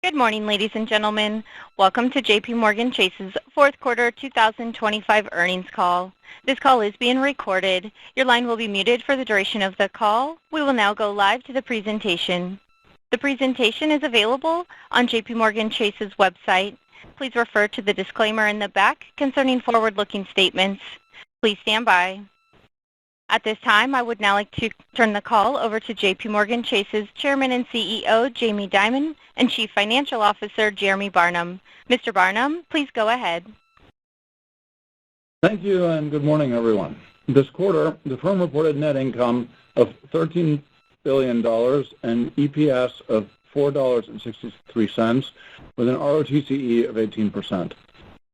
Good morning, ladies and gentlemen. Welcome to JPMorgan Chase's fourth quarter 2025 earnings call. This call is being recorded. Your line will be muted for the duration of the call. We will now go live to the presentation. The presentation is available on JPMorgan Chase's website. Please refer to the disclaimer in the back concerning forward-looking statements. Please stand by. At this time, I would now like to turn the call over to JPMorgan Chase's Chairman and CEO, Jamie Dimon, and Chief Financial Officer, Jeremy Barnum. Mr. Barnum, please go ahead. Thank you, and good morning, everyone. This quarter, the firm reported net income of $13 billion and EPS of $4.63 with an ROTCE of 18%.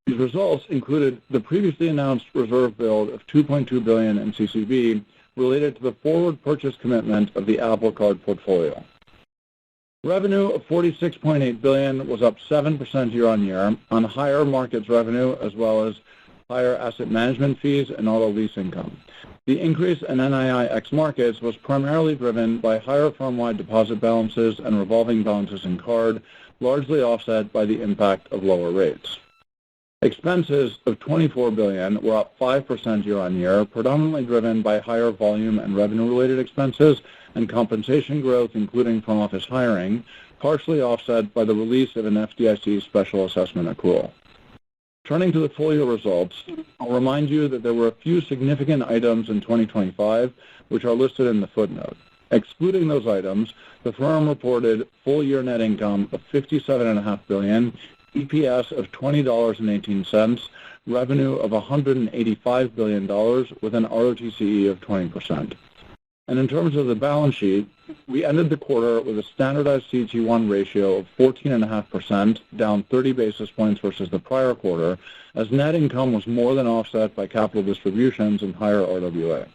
These results included the previously announced reserve build of $2.2 billion in CCB related to the forward purchase commitment of the Apple Card portfolio. Revenue of $46.8 billion was up 7% year-on-year on higher markets revenue as well as higher asset management fees and auto lease income. The increase in NII ex markets was primarily driven by higher firm-wide deposit balances and revolving balances in card, largely offset by the impact of lower rates. Expenses of $24 billion were up 5% year-on-year, predominantly driven by higher volume and revenue-related expenses and compensation growth, including front office hiring, partially offset by the release of an FDIC special assessment accrual. Turning to the full-year results, I'll remind you that there were a few significant items in 2025, which are listed in the footnote. Excluding those items, the firm reported full-year net income of $57.5 billion, EPS of $20.18, revenue of $185 billion with an ROTCE of 20%. And in terms of the balance sheet, we ended the quarter with a standardized CET1 ratio of 14.5%, down 30 basis points versus the prior quarter, as net income was more than offset by capital distributions and higher RWA.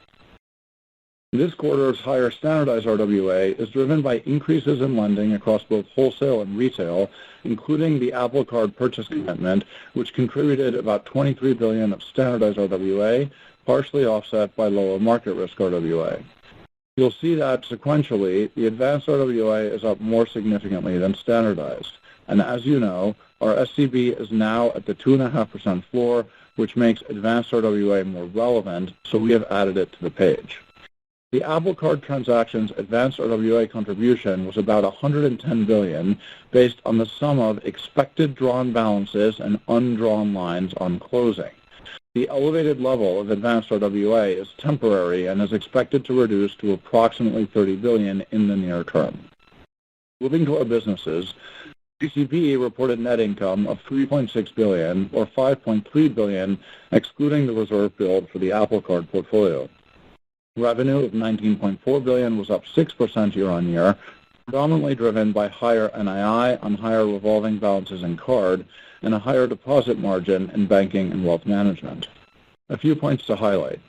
This quarter's higher standardized RWA is driven by increases in lending across both wholesale and retail, including the Apple Card purchase commitment, which contributed about $23 billion of standardized RWA, partially offset by lower market risk RWA. You'll see that sequentially, the advanced RWA is up more significantly than standardized. And as you know, our SCB is now at the 2.5% floor, which makes advanced RWA more relevant, so we have added it to the page. The Apple Card transaction's advanced RWA contribution was about $110 billion, based on the sum of expected drawn balances and undrawn lines on closing. The elevated level of advanced RWA is temporary and is expected to reduce to approximately $30 billion in the near term. Moving to our businesses, CCB reported net income of $3.6 billion, or $5.3 billion, excluding the reserve build for the Apple Card portfolio. Revenue of $19.4 billion was up 6% year-on-year, predominantly driven by higher NII on higher revolving balances in card and a higher deposit margin in banking and wealth management. A few points to highlight.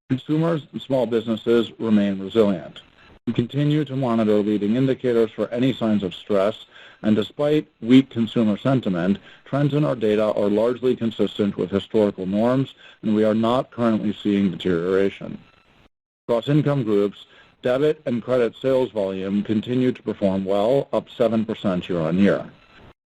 Consumers and small businesses remain resilient. We continue to monitor leading indicators for any signs of stress, and despite weak consumer sentiment, trends in our data are largely consistent with historical norms, and we are not currently seeing deterioration. Across income groups, debit and credit sales volume continued to perform well, up 7% year-on-year.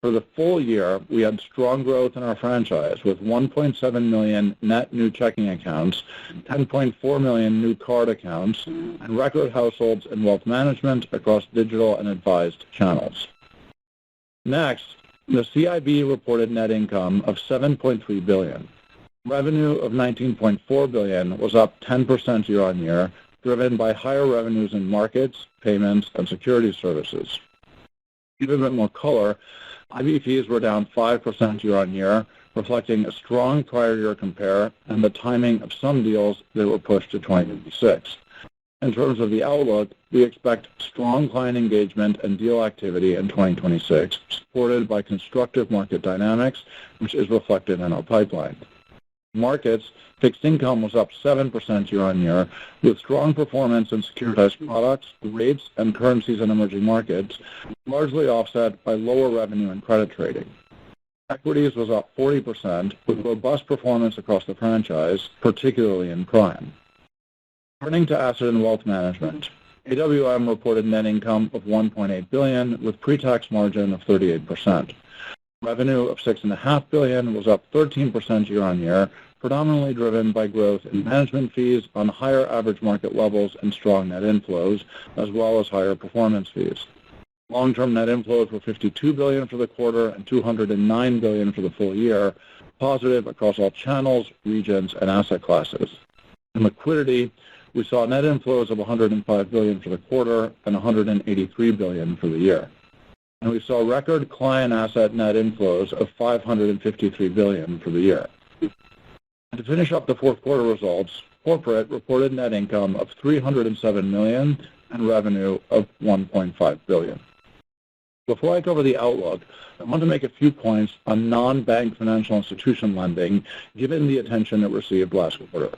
For the full year, we had strong growth in our franchise with 1.7 million net new checking accounts, 10.4 million new card accounts, and record households in wealth management across digital and advised channels. Next, the CIB reported net income of $7.3 billion. Revenue of $19.4 billion was up 10% year-on-year, driven by higher revenues in markets, payments, and securities services. To give a bit more color, IB fees were down 5% year-on-year, reflecting a strong prior year compare and the timing of some deals that were pushed to 2026. In terms of the outlook, we expect strong client engagement and deal activity in 2026, supported by constructive market dynamics, which is reflected in our pipeline. Markets, fixed income was up 7% year-on-year, with strong performance in securitized products, rates, and currencies in emerging markets, largely offset by lower revenue in credit trading. Equities was up 40%, with robust performance across the franchise, particularly in prime. Turning to asset and wealth management, AWM reported net income of $1.8 billion with pre-tax margin of 38%. Revenue of $6.5 billion was up 13% year-on-year, predominantly driven by growth in management fees on higher average market levels and strong net inflows, as well as higher performance fees. Long-term net inflows were $52 billion for the quarter and $209 billion for the full year, positive across all channels, regions, and asset classes. In liquidity, we saw net inflows of $105 billion for the quarter and $183 billion for the year. And we saw record client asset net inflows of $553 billion for the year. To finish up the fourth quarter results, corporate reported net income of $307 million and revenue of $1.5 billion. Before I cover the outlook, I want to make a few points on non-bank financial institution lending, given the attention it received last quarter.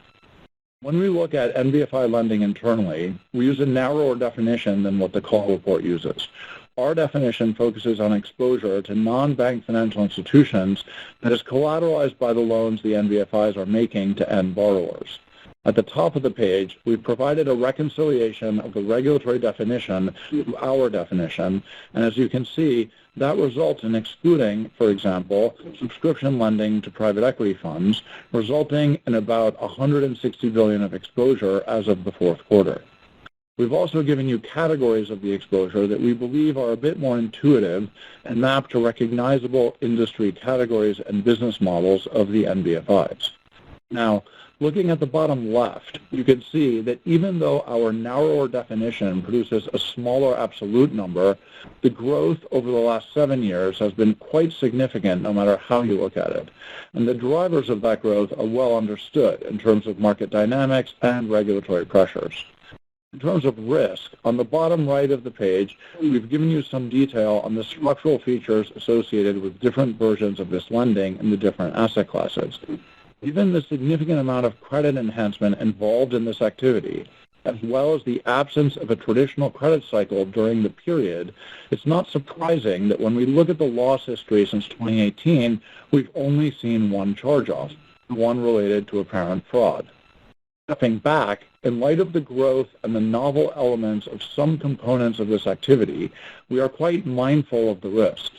When we look at NBFI lending internally, we use a narrower definition than what the call report uses. Our definition focuses on exposure to non-bank financial institutions that is collateralized by the loans the NBFIs are making to end borrowers. At the top of the page, we've provided a reconciliation of the regulatory definition to our definition, and as you can see, that results in excluding, for example, subscription lending to private equity funds, resulting in about $160 billion of exposure as of the fourth quarter. We've also given you categories of the exposure that we believe are a bit more intuitive and map to recognizable industry categories and business models of the NBFIs. Now, looking at the bottom left, you can see that even though our narrower definition produces a smaller absolute number, the growth over the last 7 years has been quite significant no matter how you look at it. And the drivers of that growth are well understood in terms of market dynamics and regulatory pressures. In terms of risk, on the bottom right of the page, we've given you some detail on the structural features associated with different versions of this lending in the different asset classes. Given the significant amount of credit enhancement involved in this activity, as well as the absence of a traditional credit cycle during the period, it's not surprising that when we look at the loss history since 2018, we've only seen one charge-off, one related to apparent fraud. Stepping back, in light of the growth and the novel elements of some components of this activity, we are quite mindful of the risks.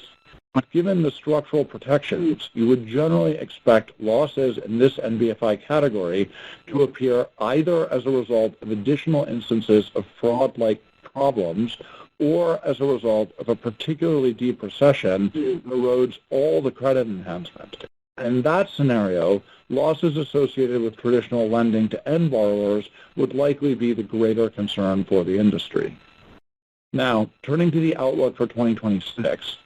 But given the structural protections, you would generally expect losses in this NBFI category to appear either as a result of additional instances of fraud-like problems or as a result of a particularly deep recession that erodes all the credit enhancement. In that scenario, losses associated with traditional lending to end borrowers would likely be the greater concern for the industry. Now, turning to the outlook for 2026,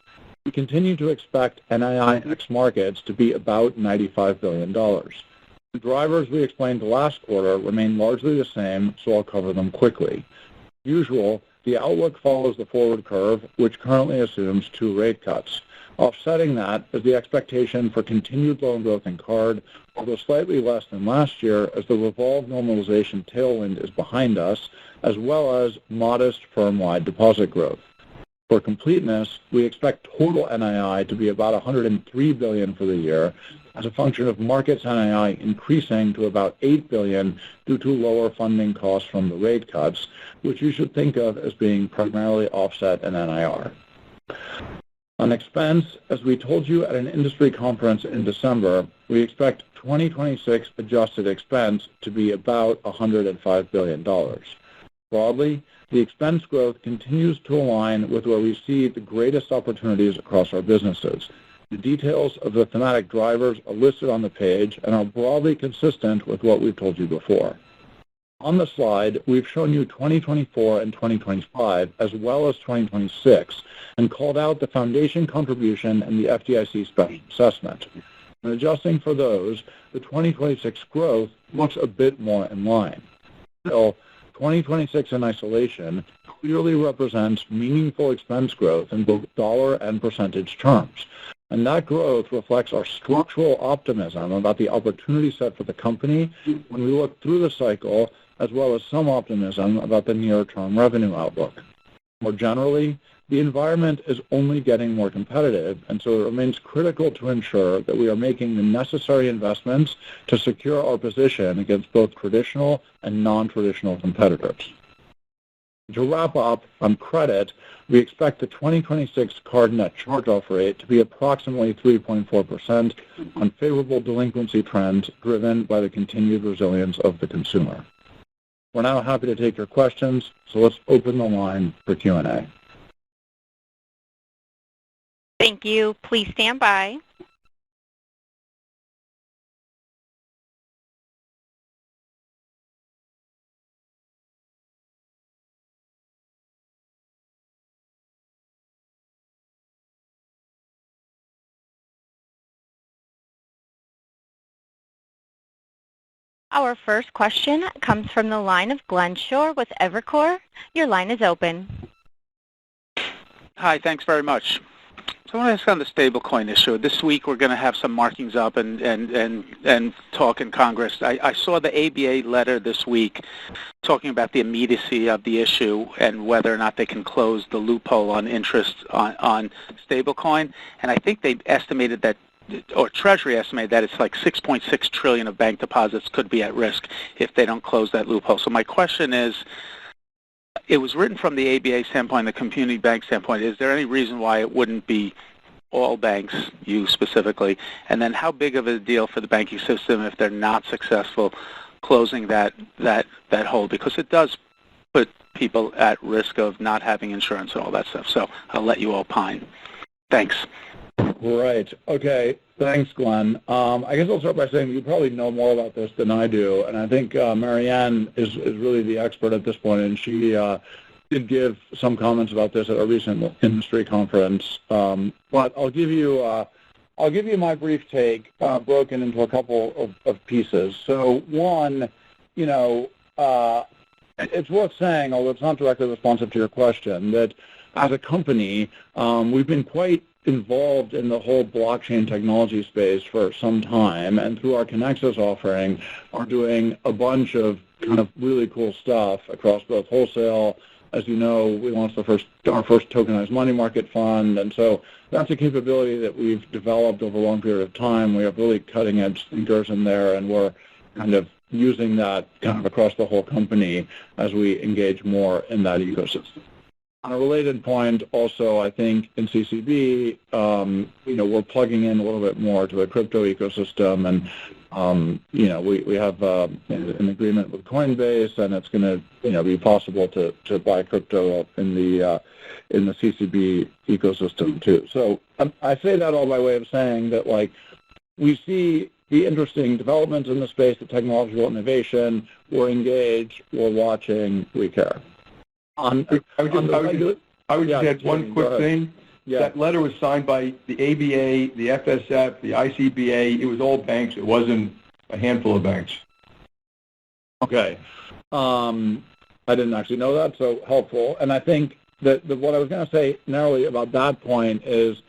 we continue to expect NII ex markets to be about $95 billion. The drivers we explained last quarter remain largely the same, so I'll cover them quickly. As usual, the outlook follows the forward curve, which currently assumes 2 rate cuts. Offsetting that is the expectation for continued loan growth in card, although slightly less than last year as the revolve normalization tailwind is behind us, as well as modest firm-wide deposit growth. For completeness, we expect total NII to be about $103 billion for the year as a function of markets NII increasing to about $8 billion due to lower funding costs from the rate cuts, which you should think of as being primarily offset in NIR. On expense, as we told you at an industry conference in December, we expect 2026 adjusted expense to be about $105 billion. Broadly, the expense growth continues to align with where we see the greatest opportunities across our businesses. The details of the thematic drivers are listed on the page and are broadly consistent with what we've told you before. On the slide, we've shown you 2024 and 2025, as well as 2026, and called out the foundation contribution and the FDIC special assessment. And adjusting for those, the 2026 growth looks a bit more in line. Still, 2026 in isolation clearly represents meaningful expense growth in both dollar and percentage terms. And that growth reflects our structural optimism about the opportunity set for the company when we look through the cycle, as well as some optimism about the near-term revenue outlook. More generally, the environment is only getting more competitive, and so it remains critical to ensure that we are making the necessary investments to secure our position against both traditional and non-traditional competitors. To wrap up on credit, we expect the 2026 card net charge-off rate to be approximately 3.4% on favorable delinquency trends driven by the continued resilience of the consumer. We're now happy to take your questions, so let's open the line for Q&A. Thank you. Please stand by. Our first question comes from the line of Glenn Schorr with Evercore. Your line is open. Hi, thanks very much. So I want to ask on the stablecoin issue. This week we're going to have some markings up and talk in Congress. I saw the ABA letter this week talking about the immediacy of the issue and whether or not they can close the loophole on interest on stablecoin. And I think they estimated that, or Treasury estimated that it's like 6.6 trillion of bank deposits could be at risk if they don't close that loophole. So my question is, it was written from the ABA standpoint, the community bank standpoint. Is there any reason why it wouldn't be all banks, you specifically? And then how big of a deal for the banking system if they're not successful closing that hole? Because it does put people at risk of not having insurance and all that stuff. So I'll let you all opine. Thanks. Right. Okay. Thanks, Glenn. I guess I'll start by saying you probably know more about this than I do, and I think Marianne is really the expert at this point, and she did give some comments about this at a recent industry conference. But I'll give you my brief take, broken into a couple of pieces. So one, it's worth saying, although it's not directly responsive to your question, that as a company, we've been quite involved in the whole blockchain technology space for some time, and through our Connexus offering are doing a bunch of kind of really cool stuff across both wholesale. As you know, we launched our first tokenized money market fund, and so that's a capability that we've developed over a long period of time. We have really cutting-edge thinkers in there, and we're kind of using that kind of across the whole company as we engage more in that ecosystem. On a related point, also, I think in CCB, we're plugging in a little bit more to the crypto ecosystem, and we have an agreement with Coinbase, and it's going to be possible to buy crypto in the CCB ecosystem too. So I say that all by way of saying that we see the interesting developments in the space, the technological innovation. We're engaged. We're watching. We care. I would just add one quick thing. Yeah. That letter was signed by the ABA, the FSF, the ICBA. It was all banks. It wasn't a handful of banks. Okay. I didn't actually know that, so helpful. And I think that what I was going to say narrowly about that point is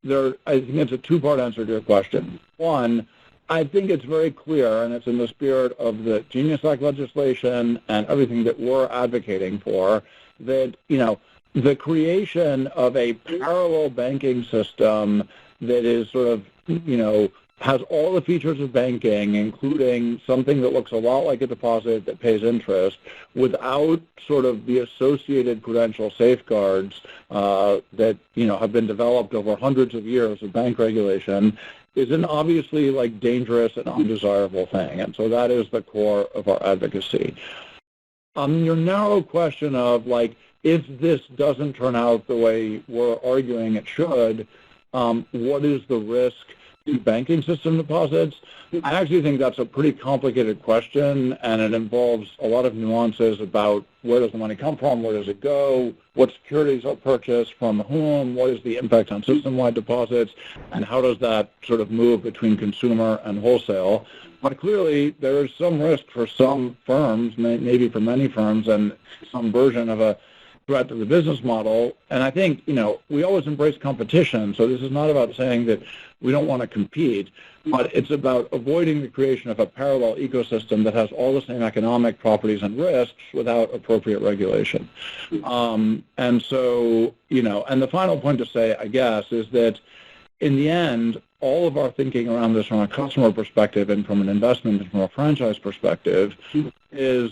I think it's a two-part answer to your question. One, I think it's very clear, and it's in the spirit of the Genius Act legislation and everything that we're advocating for, that, the creation of a parallel banking system that is sort of, has all the features of banking, including something that looks a lot like a deposit that pays interest, without sort of the associated prudential safeguards that, have been developed over hundreds of years of bank regulation, is an obviously dangerous and undesirable thing. And so that is the core of our advocacy. Your narrow question of if this doesn't turn out the way we're arguing it should, what is the risk to banking system deposits? I actually think that's a pretty complicated question, and it involves a lot of nuances about where does the money come from, where does it go, what securities are purchased, from whom, what is the impact on system-wide deposits, and how does that sort of move between consumer and wholesale. But clearly, there is some risk for some firms, maybe for many firms, and some version of a threat to the business model. And I think, we always embrace competition, so this is not about saying that we don't want to compete, but it's about avoiding the creation of a parallel ecosystem that has all the same economic properties and risks without appropriate regulation. And so, and the final point to say, I guess, is that in the end, all of our thinking around this from a customer perspective and from an investment and from a franchise perspective is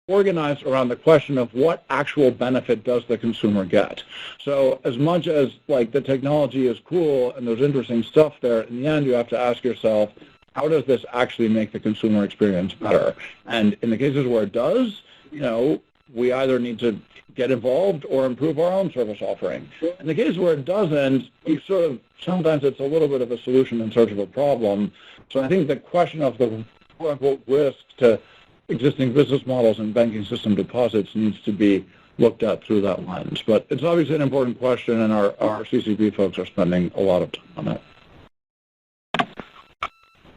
organized around the question of what actual benefit does the consumer get. So as much as like the technology is cool and there's interesting stuff there, in the end you have to ask yourself, how does this actually make the consumer experience better? And in the cases where it does, we either need to get involved or improve our own service offering. In the case where it doesn't, sometimes it's a little bit of a solution in search of a problem. So I think the question of the quote-unquote risk to existing business models and banking system deposits needs to be looked at through that lens. But it's obviously an important question, and our CCP folks are spending a lot of time on it.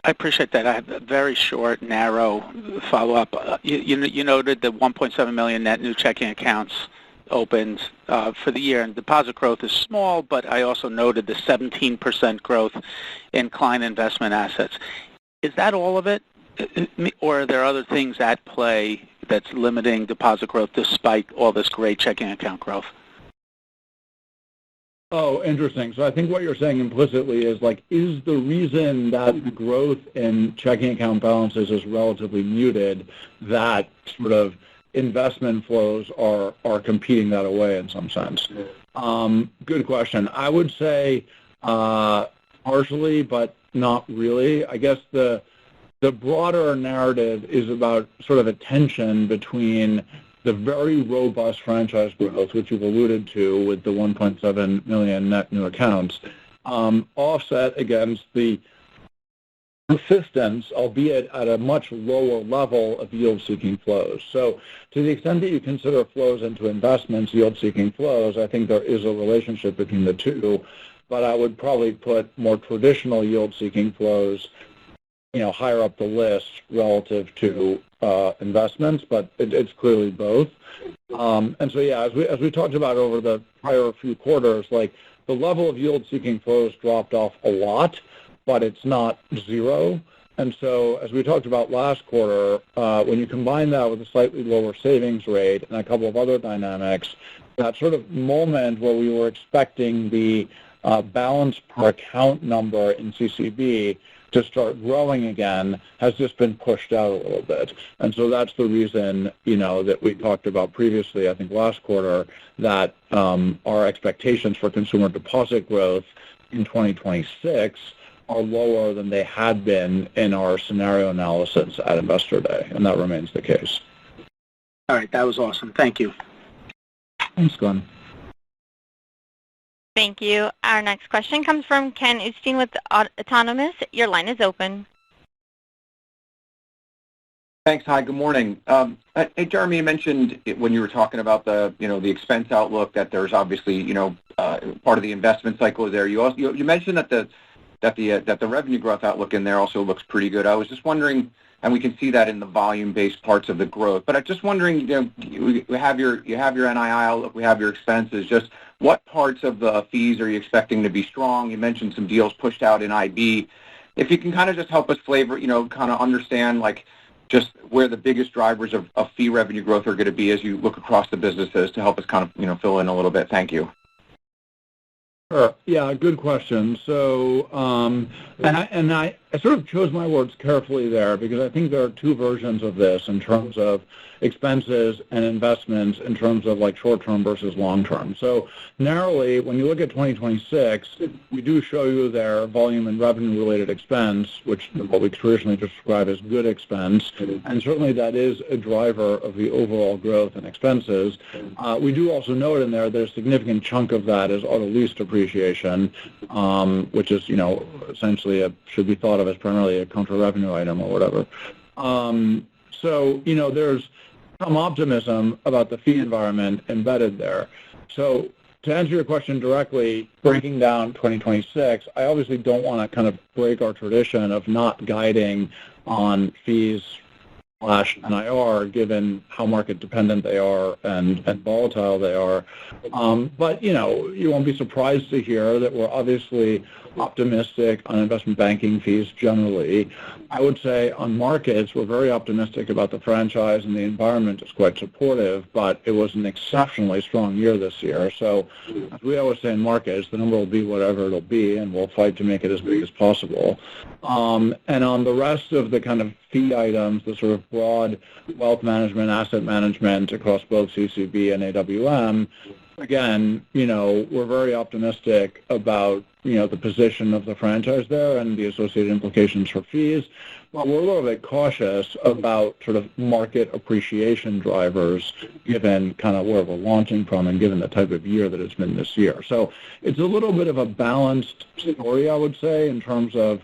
I appreciate that. I have a very short, narrow follow-up. You noted the 1.7 million net new checking accounts opened for the year, and deposit growth is small, but I also noted the 17% growth in client investment assets. Is that all of it, or are there other things at play that's limiting deposit growth despite all this great checking account growth? Oh, interesting. So I think what you're saying implicitly is is the reason that the growth in checking account balances is relatively muted that sort of investment flows are competing that away in some sense? Good question. I would say partially, but not really. I guess the broader narrative is about sort of a tension between the very robust franchise growth, which you've alluded to with the 1.7 million net new accounts, offset against the persistence, albeit at a much lower level, of yield-seeking flows. So to the extent that you consider flows into investments yield-seeking flows, I think there is a relationship between the two, but I would probably put more traditional yield-seeking flows higher up the list relative to investments, but it's clearly both. And so, yeah, as we talked about over the prior few quarters, the level of yield-seeking flows dropped off a lot, but it's not zero. And so, as we talked about last quarter, when you combine that with a slightly lower savings rate and a couple of other dynamics, that sort of moment where we were expecting the balance per account number in CCB to start growing again has just been pushed out a little bit. And so that's the reason, that we talked about previously, I think last quarter, that our expectations for consumer deposit growth in 2026 are lower than they had been in our scenario analysis at Investor Day, and that remains the case. All right, that was awesome. Thank you. Thanks, Glenn. Thank you. Our next question comes from Ken Usdin with Autonomous. Your line is open. Thanks. Hi, good morning. Hey, Jeremy, you mentioned when you were talking about the expense outlook that there's obviously, part of the investment cycle is there. You mentioned that the revenue growth outlook in there also looks pretty good. I was just wondering, and we can see that in the volume-based parts of the growth. But I'm just wondering, we have your NII outlook, we have your expenses. Just what parts of the fees are you expecting to be strong? You mentioned some deals pushed out in IB. If you can kind of just help us flavor, kind of understand just where the biggest drivers of fee revenue growth are going to be as you look across the businesses to help us kind of fill in a little bit. Thank you. Sure. Yeah, good question. So, I sort of chose my words carefully there because I think there are two versions of this in terms of expenses and investments in terms of short-term versus long-term. So narrowly, when you look at 2026, we do show you their volume and revenue-related expense, which what we traditionally describe as good expense, and certainly that is a driver of the overall growth in expenses. We do also note in there that a significant chunk of that is auto lease depreciation, which is, essentially should be thought of as primarily a contra-revenue item or whatever. So, there's some optimism about the fee environment embedded there. So to answer your question directly, breaking down 2026, I obviously don't want to kind of break our tradition of not guiding on fees /NIR, given how market dependent they are and volatile they are. But, you won't be surprised to hear that we're obviously optimistic on investment banking fees generally. I would say on markets, we're very optimistic about the franchise and the environment is quite supportive, but it was an exceptionally strong year this year. So as we always say in markets, the number will be whatever it'll be, and we'll fight to make it as big as possible. And on the rest of the kind of fee items, the sort of of broad wealth management, asset management across both CCB and AWM, again, we're very optimistic about, the position of the franchise there and the associated implications for fees. But we're a little bit cautious about sort of market appreciation drivers given kind of where we're launching from and given the type of year that it's been this year. So it's a little bit of a balanced story, I would say, in terms of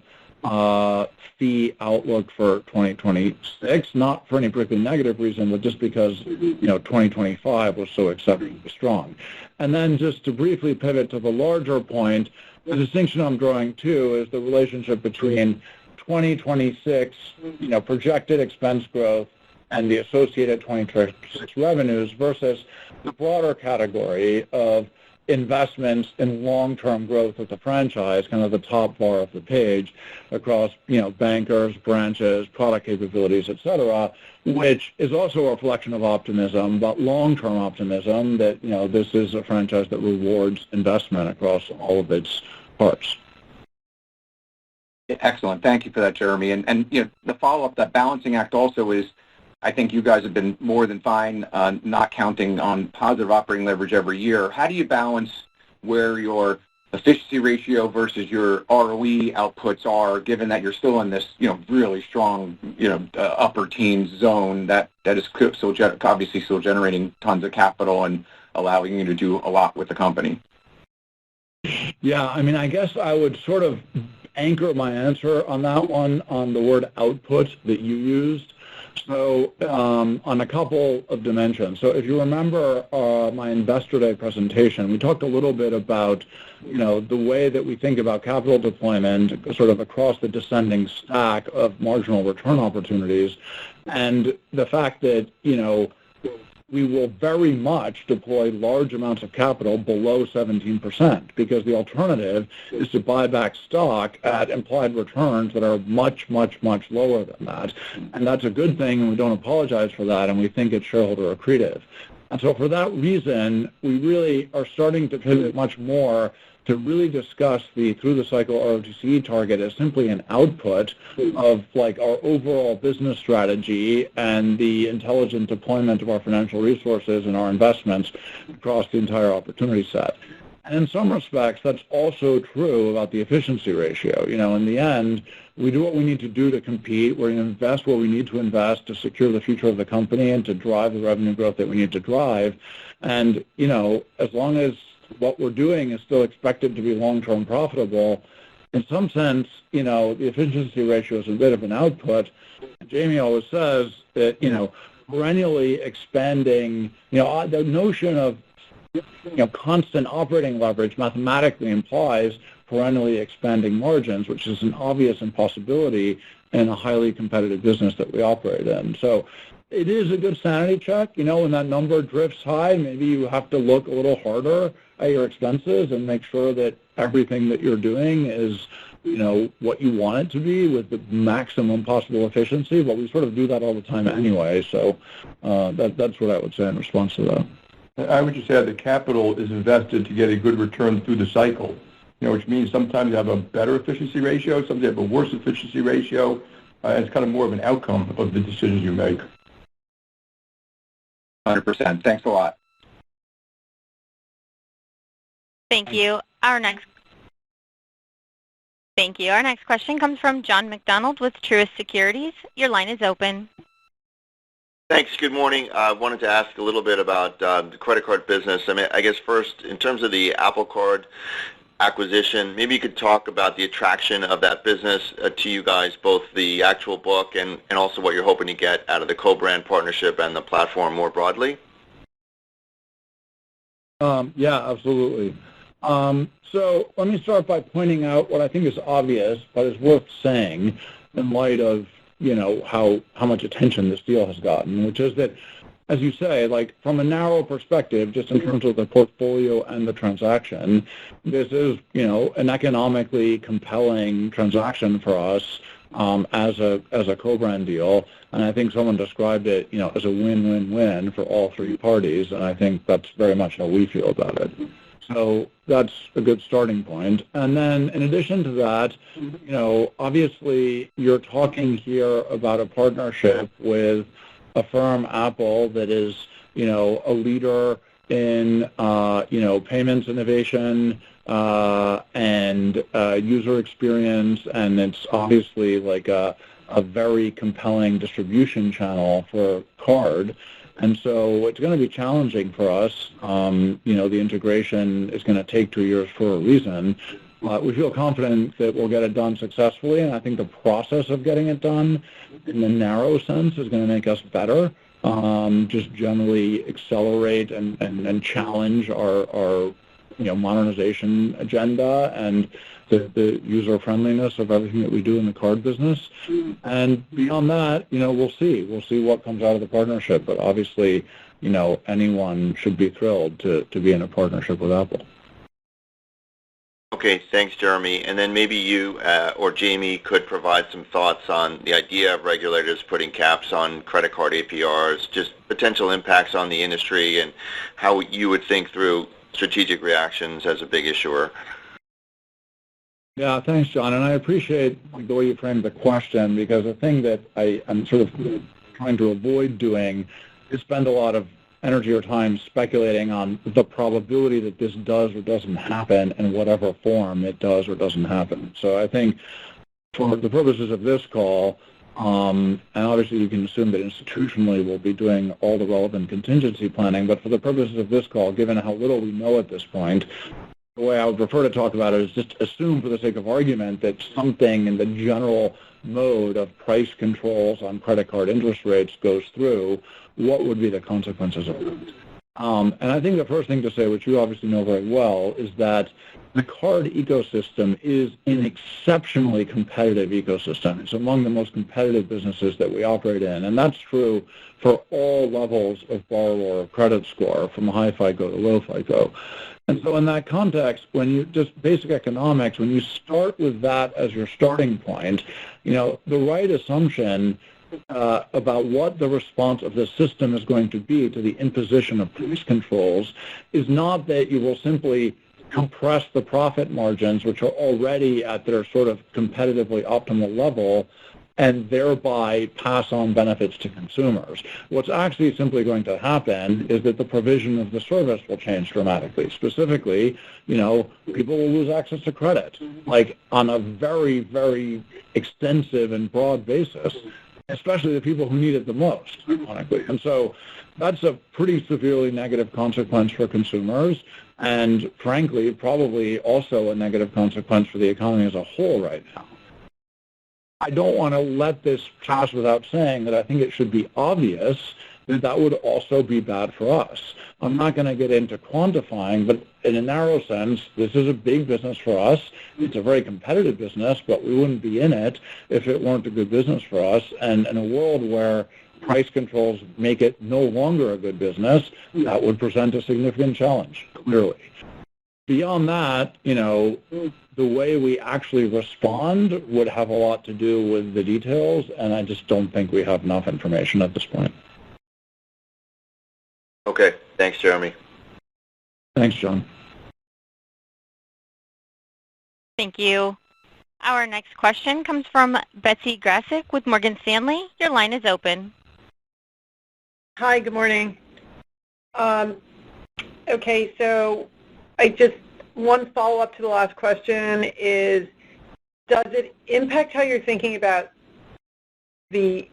fee outlook for 2026, not for any particularly negative reason, but just because, 2025 was so exceptionally strong. And then just to briefly pivot to the larger point, the distinction I'm drawing, too, is the relationship between 2026, projected expense growth and the associated 2026 revenues versus the broader category of investments in long-term growth of the franchise, kind of the top bar of the page, across, bankers, branches, product capabilities, et cetera, which is also a reflection of optimism, but long-term optimism that, this is a franchise that rewards investment across all of its parts. Excellent. Thank you for that, Jeremy. And the follow-up, that balancing act also is, I think you guys have been more than fine not counting on positive operating leverage every year. How do you balance where your efficiency ratio versus your ROE outputs are, given that you're still in this, really strong, upper teens zone that is obviously still generating tons of capital and allowing you to do a lot with the company? Yeah, I guess I would sort of anchor my answer on that one on the word output that you used. So on a couple of dimensions. So if you remember my Investor Day presentation, we talked a little bit about, the way that we think about capital deployment sort of across the descending stack of marginal return opportunities, and the fact that, we will very much deploy large amounts of capital below 17% because the alternative is to buy back stock at implied returns that are much, much, much lower than that. And that's a good thing, and we don't apologize for that, and we think it's shareholder accretive. And so for that reason, we really are starting to pivot much more to really discuss the through-the-cycle ROTCE target as simply an output of our overall business strategy and the intelligent deployment of our financial resources and our investments across the entire opportunity set. And in some respects, that's also true about the efficiency ratio. In the end, we do what we need to do to compete. We're going to invest where we need to invest to secure the future of the company and to drive the revenue growth that we need to drive. And, as long as what we're doing is still expected to be long-term profitable, in some sense, the efficiency ratio is a bit of an output. Jamie always says that, perennially expanding, the notion of, constant operating leverage mathematically implies perennially expanding margins, which is an obvious impossibility in a highly competitive business that we operate in. So it is a good sanity check. When that number drifts high, maybe you have to look a little harder at your expenses and make sure that everything that you're doing is, what you want it to be with the maximum possible efficiency. But we sort of do that all the time anyway. So that's what I would say in response to that. I would just add that capital is invested to get a good return through the cycle, which means sometimes you have a better efficiency ratio, sometimes you have a worse efficiency ratio. It's kind of more of an outcome of the decisions you make. 100%. Thanks a lot. Thank you. Our next question comes from John McDonald with Truist Securities. Your line is open. Thanks. Good morning. I wanted to ask a little bit about the credit card business. I guess first, in terms of the Apple Card acquisition, maybe you could talk about the attraction of that business to you guys, both the actual book and also what you're hoping to get out of the co-brand partnership and the platform more broadly. Yeah, absolutely. So let me start by pointing out what I think is obvious, but is worth saying in light of, how much attention this deal has gotten, which is that, as you say, from a narrow perspective, just in terms of the portfolio and the transaction, this is, an economically compelling transaction for us as a co-brand deal. And I think someone described it, as a win-win-win for all three parties, and I think that's very much how we feel about it. So that's a good starting point. And then in addition to that, obviously you're talking here about a partnership with a firm, Apple, that is, a leader in, payments innovation and user experience, and it's obviously like a very compelling distribution channel for card. And so it's going to be challenging for us. The integration is going to take 2 years for a reason. We feel confident that we'll get it done successfully, and I think the process of getting it done in the narrow sense is going to make us better, just generally accelerate and challenge our modernization agenda and the user-friendliness of everything that we do in the card business. And beyond that, we'll see. We'll see what comes out of the partnership. But obviously, anyone should be thrilled to be in a partnership with Apple. Okay, thanks, Jeremy. And then maybe you or Jamie could provide some thoughts on the idea of regulators putting caps on credit card APRs, just potential impacts on the industry, and how you would think through strategic reactions as a big issuer. Yeah, thanks, John. And I appreciate the way you framed the question, because the thing that I'm sort of trying to avoid doing is spend a lot of energy or time speculating on the probability that this does or doesn't happen in whatever form it does or doesn't happen. So I think for the purposes of this call, and obviously you can assume that institutionally we'll be doing all the relevant contingency planning, but for the purposes of this call, given how little we know at this point, the way I would prefer to talk about it is just assume for the sake of argument that something in the general mode of price controls on credit card interest rates goes through. What would be the consequences of that? And I think the first thing to say, which you obviously know very well, is that the card ecosystem is an exceptionally competitive ecosystem. It's among the most competitive businesses that we operate in, and that's true for all levels of borrower credit score, from high FICO to low FICO. And so in that context, when you just basic economics, when you start with that as your starting point, the right assumption about what the response of the system is going to be to the imposition of price controls is not that you will simply compress the profit margins, which are already at their sort of competitively optimal level, and thereby pass on benefits to consumers. What's actually simply going to happen is that the provision of the service will change dramatically. Specifically, people will lose access to credit, like on a very, very extensive and broad basis, especially the people who need it the most, ironically. And so that's a pretty severely negative consequence for consumers, and frankly, probably also a negative consequence for the economy as a whole right now. I don't want to let this pass without saying that I think it should be obvious that that would also be bad for us. I'm not going to get into quantifying, but in a narrow sense, this is a big business for us. It's a very competitive business, but we wouldn't be in it if it weren't a good business for us. And in a world where price controls make it no longer a good business, that would present a significant challenge, clearly. Beyond that, the way we actually respond would have a lot to do with the details, and I just don't think we have enough information at this point. Okay. Thanks, Jeremy. Thanks, John. Thank you. Our next question comes from Betsy Graseck with Morgan Stanley. Your line is open. Hi, good morning. Okay, so one follow-up to the last question is, does it impact how you're thinking about the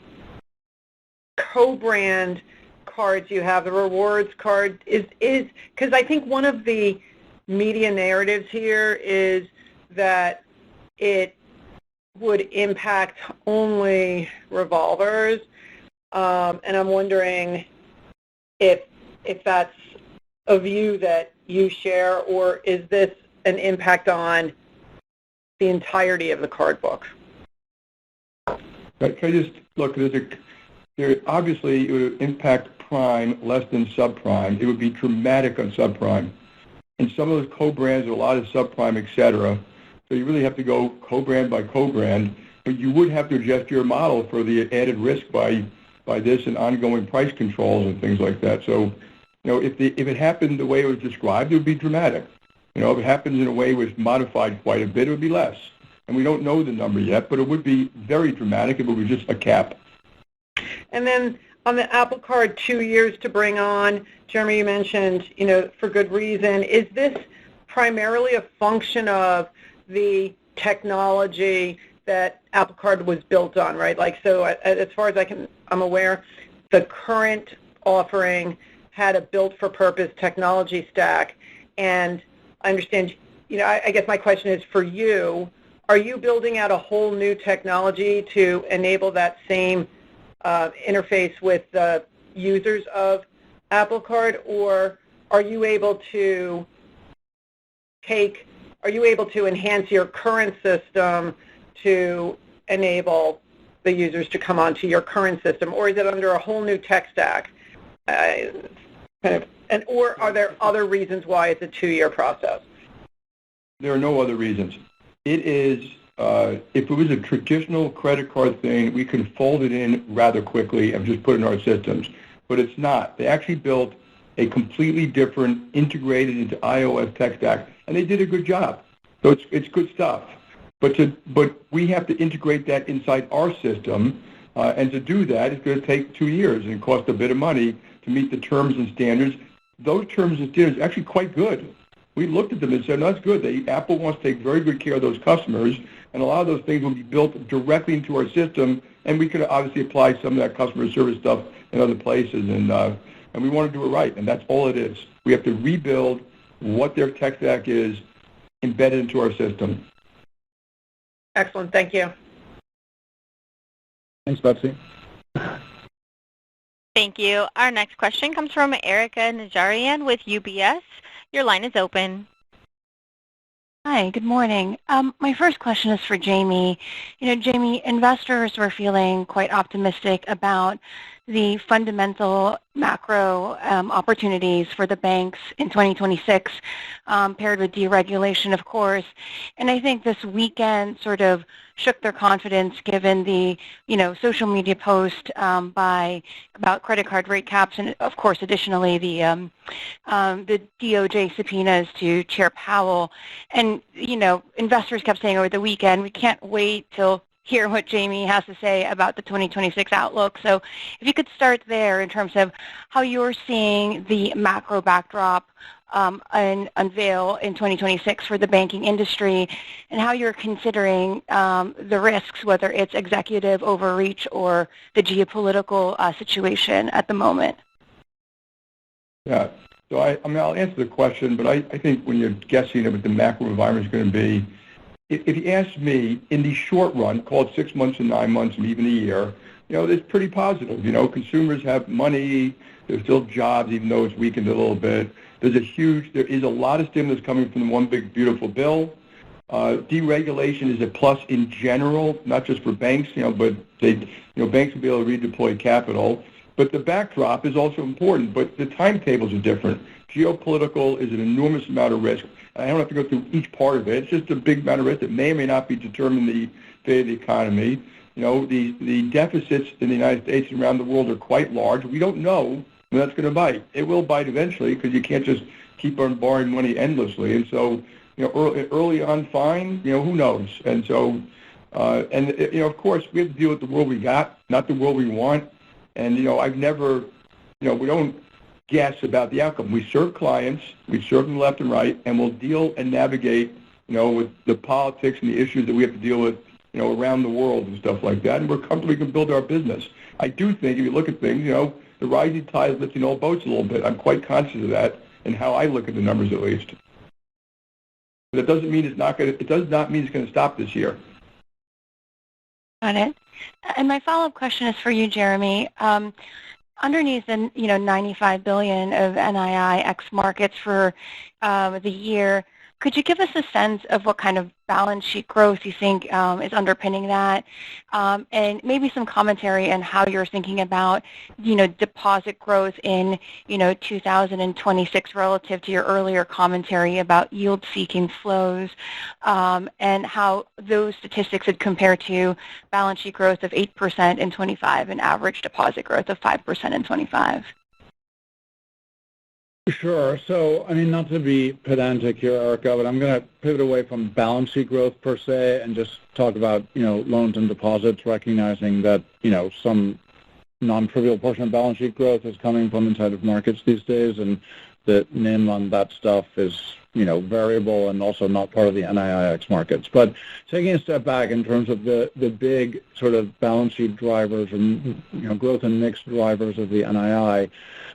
co-brand cards you have, the rewards card? Is because I think one of the media narratives here is that it would impact only revolvers, and I'm wondering if that's a view that you share, or is this an impact on the entirety of the card book? Can I just look? Obviously, it would impact prime less than subprime. It would be dramatic on subprime. And some of those co-brands are a lot of subprime, et cetera. So you really have to go co-brand by co-brand. But you would have to adjust your model for the added risk by this and ongoing price controls and things like that. So, if it happened the way it was described, it would be dramatic. If it happens in a way where it's modified quite a bit, it would be less. And we don't know the number yet, but it would be very dramatic if it was just a cap. And then on the Apple Card, 2 years to bring on, Jeremy, you mentioned, for good reason. Is this primarily a function of the technology that Apple Card was built on, right? So as far as I'm aware, the current offering had a built-for-purpose technology stack. And I understand, I guess my question is for you, are you building out a whole new technology to enable that same interface with the users of Apple Card, or are you able to enhance your current system to enable the users to come onto your current system, or is it under a whole new tech stack? Or are there other reasons why it's a 2-year process? There are no other reasons. It is, if it was a traditional credit card thing, we can fold it in rather quickly and just put it in our systems. But it's not. They actually built a completely different, integrated into iOS tech stack, and they did a good job. So it's good stuff. But we have to integrate that inside our system, and to do that, it's going to take 2 years and cost a bit of money to meet the terms and standards. Those terms and standards are actually quite good. We looked at them and said, no, that's good. Apple wants to take very good care of those customers, and a lot of those things will be built directly into our system, and we could obviously apply some of that customer service stuff in other places, and we want to do it right, and that's all it is. We have to rebuild what their tech stack is embedded into our system. Excellent. Thank you. Thanks, Betsy. Thank you. Our next question comes from Erica Najarian with UBS. Your line is open. Hi, good morning. My first question is for Jamie. Jamie, investors were feeling quite optimistic about the fundamental macro opportunities for the banks in 2026, paired with deregulation, of course. And I think this weekend sort of shook their confidence given the, social media post about credit card rate caps and, of course, additionally the DOJ subpoenas to Chair Powell. And, investors kept saying over the weekend, we can't wait till hear what Jamie has to say about the 2026 outlook. So if you could start there in terms of how you're seeing the macro backdrop and unveil in 2026 for the banking industry, and how you're considering the risks, whether it's executive overreach or the geopolitical situation at the moment. Yeah. So I'll answer the question, but I think when you're guessing at what the macro environment is going to be, if you ask me, in the short run, call it 6 months and 9 months and even a year, it's pretty positive. Consumers have money. There's still jobs, even though it's weakened a little bit. There is a lot of stimulus coming from the one big beautiful bill. Deregulation is a plus in general, not just for banks, but banks will be able to redeploy capital. But the backdrop is also important, but the timetables are different. Geopolitical is an enormous amount of risk. I don't have to go through each part of it. It's just a big amount of risk that may or may not be determined the fate of the economy. The deficits in the United States and around the world are quite large. We don't know when that's going to bite. It will bite eventually because you can't just keep on borrowing money endlessly. And so, early on, fine. Who knows? And so, of course, we have to deal with the world we got, not the world we want. And I've never, we don't guess about the outcome. We serve clients, we serve them left and right, and we'll deal and navigate, with the politics and the issues that we have to deal with, around the world and stuff like that. And we're comfortable we can build our business. I do think if you look at things, the rising tide is lifting all boats a little bit. I'm quite conscious of that and how I look at the numbers at least. But it doesn't mean it does not mean it's going to stop this year. Got it. And my follow-up question is for you, Jeremy. Underneath the $95 billion of NII ex markets for the year, could you give us a sense of what kind of balance sheet growth you think is underpinning that, and maybe some commentary on how you're thinking about deposit growth in 2026 relative to your earlier commentary about yield-seeking flows, and how those statistics would compare to balance sheet growth of 8% in 25 and average deposit growth of 5% in 25. Sure. So, I mean, not to be pedantic here, Erica, but I'm going to pivot away from balance sheet growth per se and just talk about, loans and deposits, recognizing that, some non-trivial portion of balance sheet growth is coming from inside of markets these days, and the NIM on that stuff is, variable and also not part of the NIIX markets. But taking a step back in terms of the big sort of balance sheet drivers and, growth and mix drivers of the NII,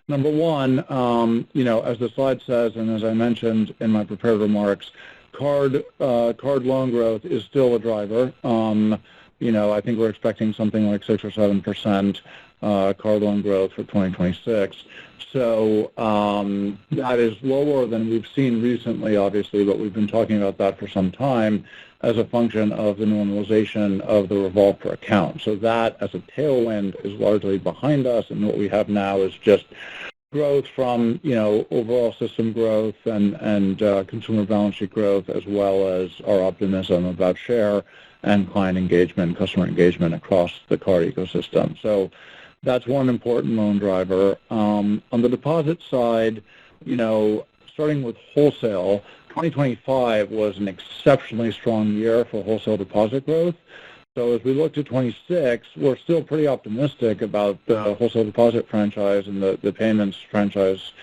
number one, as the slide says, and as I mentioned in my prepared remarks, card loan growth is still a driver. I think we're expecting something like 6 or 7% card loan growth for 2026. So that is lower than we've seen recently, obviously, but we've been talking about that for some time as a function of the normalization of the revolve per account. So that, as a tailwind, is largely behind us, and what we have now is just growth from, overall system growth and consumer balance sheet growth, as well as our optimism about share and client engagement, customer engagement across the card ecosystem. So that's one important loan driver. On the deposit side, starting with wholesale, 2025 was an exceptionally strong year for wholesale deposit growth. So as we look to 26, we're still pretty optimistic about the wholesale deposit franchise and the payments franchise,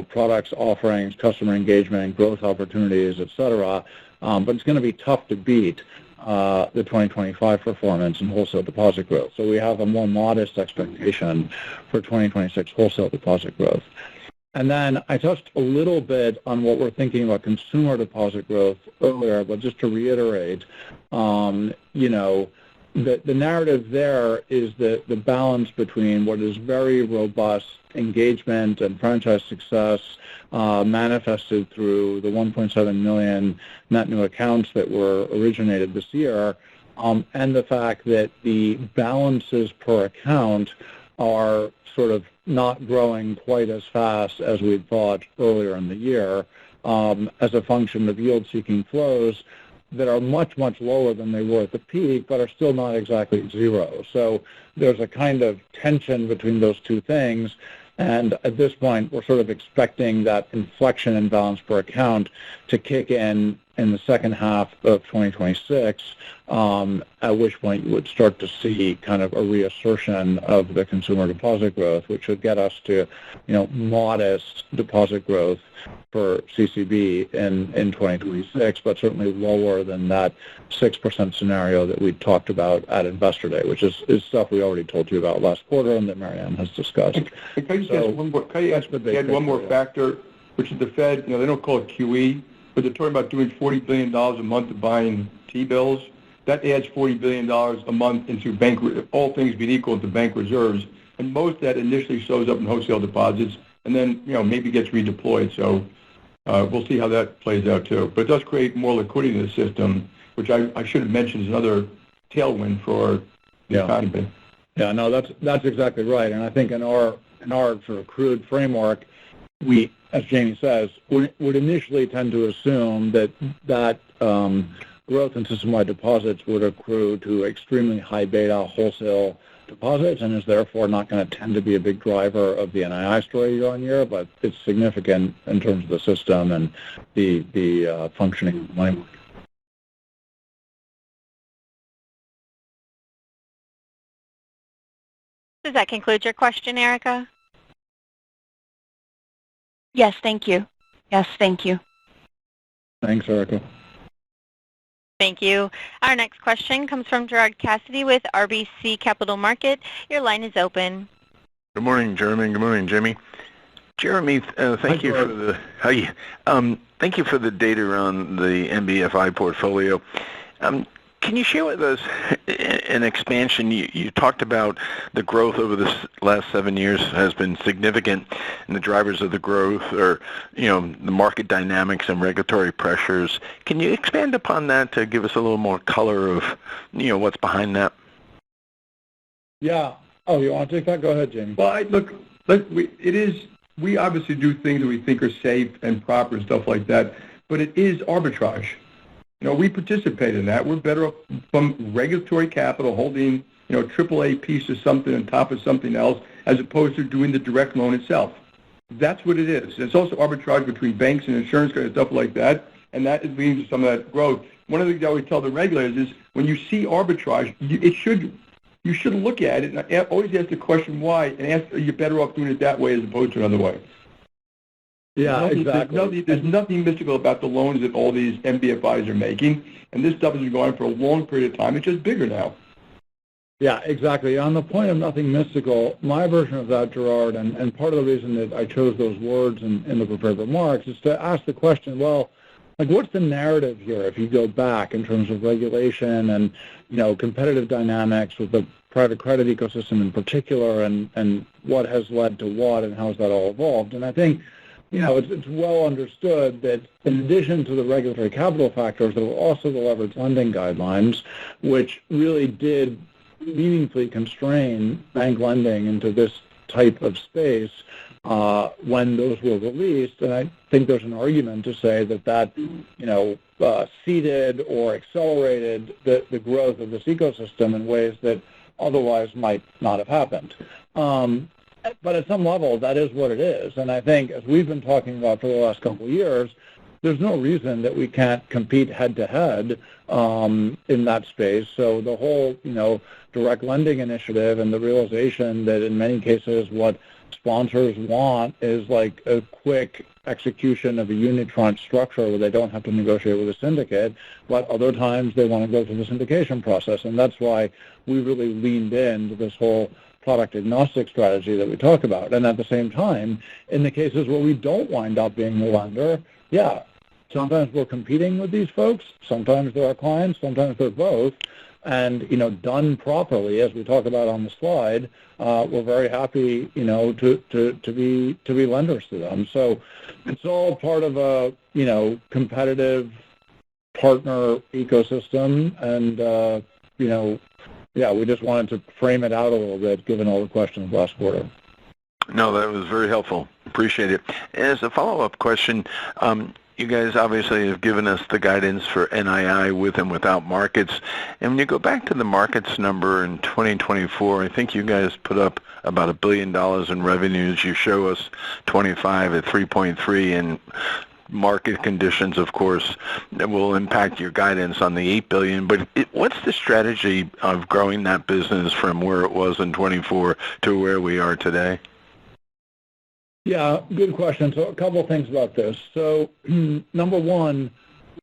products, offerings, customer engagement, growth opportunities, et cetera. But it's going to be tough to beat the 2025 performance in wholesale deposit growth. So we have a more modest expectation for 2026 wholesale deposit growth. And then I touched a little bit on what we're thinking about consumer deposit growth earlier, but just to reiterate, the narrative there is the balance between what is very robust engagement and franchise success manifested through the 1.7 million net new accounts that were originated this year, and the fact that the balances per account are sort of not growing quite as fast as we'd thought earlier in the year, as a function of yield-seeking flows that are much, much lower than they were at the peak, but are still not exactly zero. So there's a kind of tension between those two things, and at this point, we're sort of expecting that inflection in balance per account to kick in the second half of 2026, at which point you would start to see kind of a reassertion of the consumer deposit growth, which would get us to, modest deposit growth for CCB in 2026, but certainly lower than that 6% scenario that we talked about at Investor Day, which is stuff we already told you about last quarter and that Marianne has discussed. Can I just add one more factor, which is the Fed, they don't call it QE, but they're talking about doing $40 billion a month of buying T-bills. That adds $40 billion a month into all things being equal, into bank reserves. And most of that initially shows up in wholesale deposits and then, maybe gets redeployed. So we'll see how that plays out too. But it does create more liquidity in the system, which I should have mentioned is another tailwind for the economy. Yeah, no, that's exactly right. And I think in our sort of crude framework, we, as Jamie says, would initially tend to assume that growth in system-wide deposits would accrue to extremely high beta wholesale deposits and is therefore not going to tend to be a big driver of the NII story year on year, but it's significant in terms of the system and the functioning money market. Does that conclude your question, Erica? Yes, thank you. Yes, thank you. Thanks, Erica. Thank you. Our next question comes from Gerard Cassidy with RBC Capital Market. Your line is open. Good morning, Jeremy. Good morning, Jimmy. Jeremy, thank you for the data around the NBFI portfolio. Can you share with us an expansion? You talked about the growth over the last 7 years has been significant, and the drivers of the growth are, the market dynamics and regulatory pressures. Can you expand upon that to give us a little more color of, what's behind that? Yeah. Oh, you want to take that? Go ahead, Jamie. Well, we obviously do things that we think are safe and proper and stuff like that, but it is arbitrage. We participate in that. We're better off from regulatory capital holding, AAA piece of something on top of something else as opposed to doing the direct loan itself. That's what it is. It's also arbitrage between banks and insurance companies and stuff like that, and that is leading to some of that growth. One of the things I always tell the regulators is when you see arbitrage, you should look at it and always ask the question why, and ask, are you better off doing it that way as opposed to another way? Yeah, exactly. There's nothing mystical about the loans that all these MBFIs are making, and this stuff has been going on for a long period of time. It's just bigger now. Yeah, exactly. On the point of nothing mystical, my version of that, Gerard, and part of the reason that I chose those words in the prepared remarks is to ask the question, well, like what's the narrative here if you go back in terms of regulation and, competitive dynamics with the private credit ecosystem in particular and what has led to what and how has that all evolved? And I think, it's well understood that in addition to the regulatory capital factors, there were also the leveraged lending guidelines, which really did meaningfully constrain bank lending into this type of space when those were released. And I think there's an argument to say that seeded or accelerated the growth of this ecosystem in ways that otherwise might not have happened. But at some level, that is what it is. And I think, as we've been talking about for the last couple of years, there's no reason that we can't compete head-to-head in that space. So the whole, direct lending initiative and the realization that in many cases what sponsors want is like a quick execution of a unitranche structure where they don't have to negotiate with a syndicate, but other times they want to go through the syndication process. And that's why we really leaned into this whole product agnostic strategy that we talk about. And at the same time, in the cases where we don't wind up being the lender, sometimes we're competing with these folks, sometimes they're our clients, sometimes they're both. And, done properly, as we talk about on the slide, we're very happy, to be lenders to them. So it's all part of a, competitive partner ecosystem. And, we just wanted to frame it out a little bit, given all the questions last quarter. No, that was very helpful. Appreciate it. As a follow-up question, you guys obviously have given us the guidance for NII with and without markets. And when you go back to the markets number in 2024, I think you guys put up about $1 billion in revenues. You show us 25 at 3.3, and market conditions, of course, that will impact your guidance on the $8 billion. But what's the strategy of growing that business from where it was in 24 to where we are today? Yeah, good question. So a couple of things about this. So number one,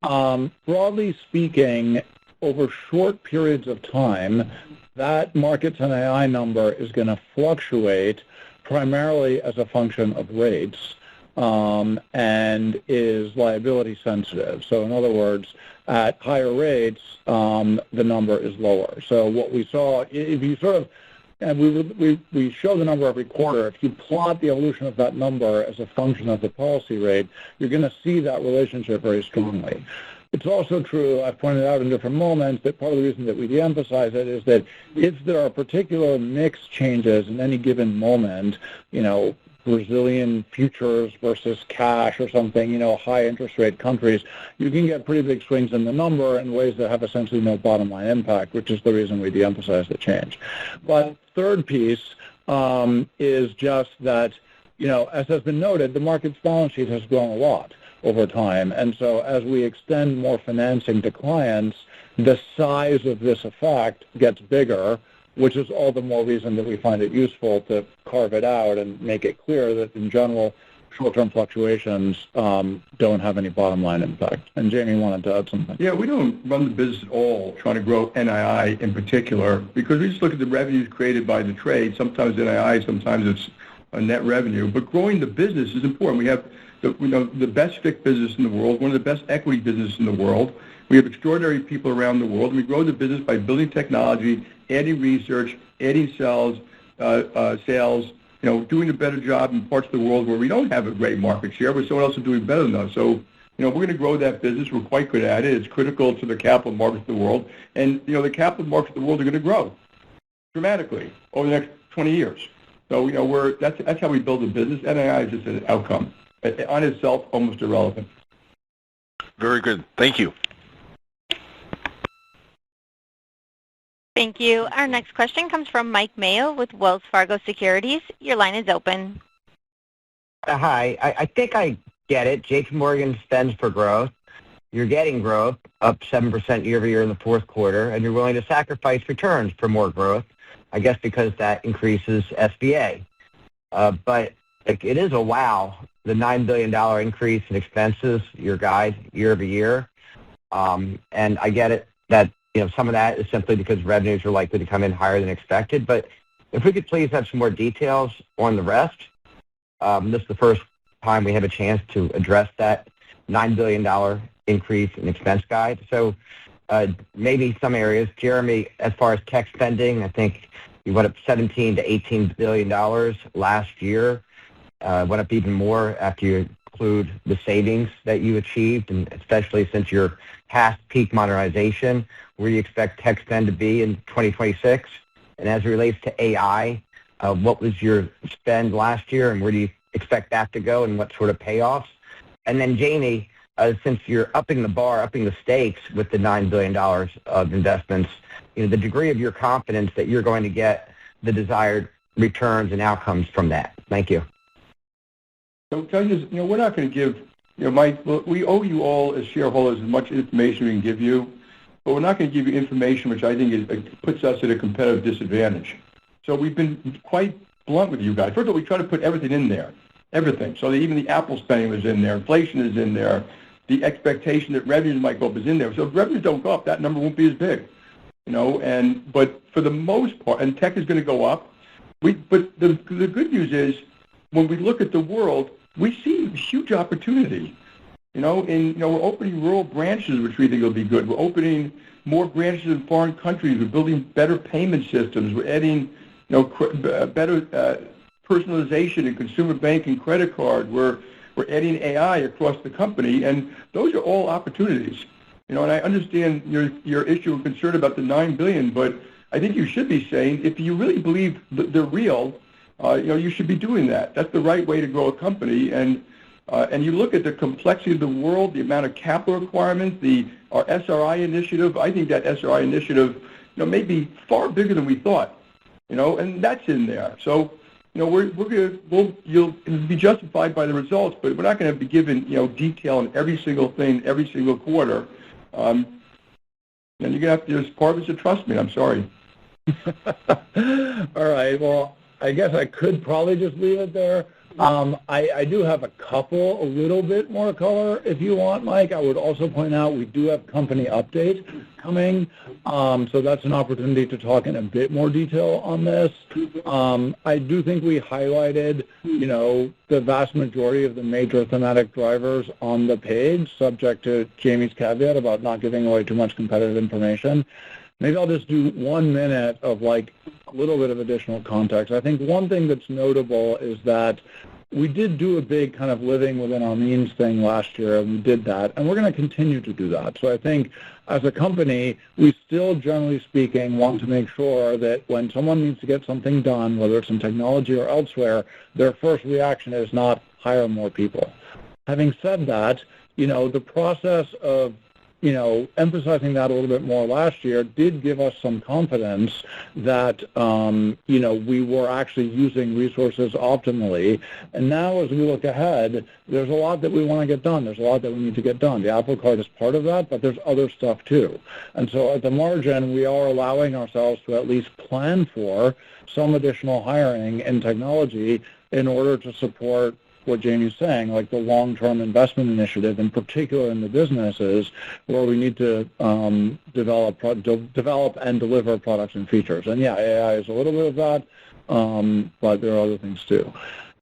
broadly speaking, over short periods of time, that markets NII number is going to fluctuate primarily as a function of rates and is liability sensitive. So in other words, at higher rates, the number is lower. So what we saw, if you sort of, and we show the number every quarter. If you plot the evolution of that number as a function of the policy rate, you're going to see that relationship very strongly. It's also true, I've pointed out in different moments, that part of the reason that we de-emphasize it is that if there are particular mix changes in any given moment, Brazilian futures versus cash or something, high interest rate countries, you can get pretty big swings in the number in ways that have essentially no bottom line impact, which is the reason we de-emphasize the change. But third piece is just that, as has been noted, the market's balance sheet has grown a lot over time. And so as we extend more financing to clients, the size of this effect gets bigger, which is all the more reason that we find it useful to carve it out and make it clear that, in general, short-term fluctuations don't have any bottom-line impact. And Jamie wanted to add something. Yeah, we don't run the business at all trying to grow NII in particular, because we just look at the revenues created by the trade. Sometimes NII, sometimes it's a net revenue. But growing the business is important. We have the best FICC business in the world, one of the best equity businesses in the world. We have extraordinary people around the world, and we grow the business by building technology, adding research, adding sales, doing a better job in parts of the world where we don't have a great market share, but someone else is doing better than us. So, we're going to grow that business. We're quite good at it. It's critical to the capital markets of the world. And, the capital markets of the world are going to grow dramatically over the next 20 years. So, that's how we build a business. NII is just an outcome. On itself, almost irrelevant. Very good. Thank you. Thank you. Our next question comes from Mike Mayo with Wells Fargo Securities. Your line is open. Hi. I think I get it. JPMorgan spends for growth. You're getting growth, up 7% year over year in the fourth quarter, and you're willing to sacrifice returns for more growth, I guess because that increases SBA. But it is a wow, the $9 billion increase in expenses, your guide year over year. And I get it that some of that is simply because revenues are likely to come in higher than expected. But if we could please have some more details on the rest. This is the first time we have a chance to address that $9 billion increase in expense guide. So maybe some areas, Jeremy, as far as tech spending, I think you went up $17 to $18 billion last year. Went up even more after you include the savings that you achieved, and especially since you're past peak modernization. Where do you expect tech spend to be in 2026? And as it relates to AI, what was your spend last year, and where do you expect that to go, and what sort of payoffs? And then, Jamie, since you're upping the bar, upping the stakes with the $9 billion of investments, the degree of your confidence that you're going to get the desired returns and outcomes from that. Thank you. So, judges, we're not going to give, Mike, we owe you all as shareholders as much information we can give you, but we're not going to give you information which I think puts us at a competitive disadvantage. So we've been quite blunt with you guys. First of all, we try to put everything in there, everything. So that even the Apple spending was in there, inflation is in there, the expectation that revenues might go up is in there. So if revenues don't go up, that number won't be as big, but for the most part, and tech is going to go up. But the good news is, when we look at the world, we see huge opportunity. We're opening rural branches, which we think will be good. We're opening more branches in foreign countries. We're building better payment systems. We're adding, better personalization in consumer banking, credit card. We're adding AI across the company, and those are all opportunities. And I understand your issue and concern about the $9 billion, but I think you should be saying, if you really believe that they're real, you should be doing that. That's the right way to grow a company. And you look at the complexity of the world, the amount of capital requirements, our SRI initiative. I think that SRI initiative, may be far bigger than we thought. And that's in there. So, you'll be justified by the results, but we're not going to be given, detail on every single thing, every single quarter. And you're going to have to, there's part of it to trust me. I'm sorry. All right. Well, I guess I could probably just leave it there. I do have a little bit more color if you want, Mike. I would also point out we do have company updates coming, so that's an opportunity to talk in a bit more detail on this. I do think we highlighted, the vast majority of the major thematic drivers on the page, subject to Jamie's caveat about not giving away too much competitive information. Maybe I'll just do 1 minute of a little bit of additional context. I think one thing that's notable is that we did do a big kind of living within our means thing last year, and we did that, and we're going to continue to do that. So I think as a company, we still, generally speaking, want to make sure that when someone needs to get something done, whether it's in technology or elsewhere, their first reaction is not hire more people. Having said that, the process of emphasizing that a little bit more last year did give us some confidence that, we were actually using resources optimally. And now as we look ahead, there's a lot that we want to get done. There's a lot that we need to get done. The Apple Card is part of that, but there's other stuff too. And so at the margin, we are allowing ourselves to at least plan for some additional hiring in technology in order to support what Jamie's saying, like the long-term investment initiative, in particular in the businesses where we need to develop and deliver products and features. And yeah, AI is a little bit of that, but there are other things too.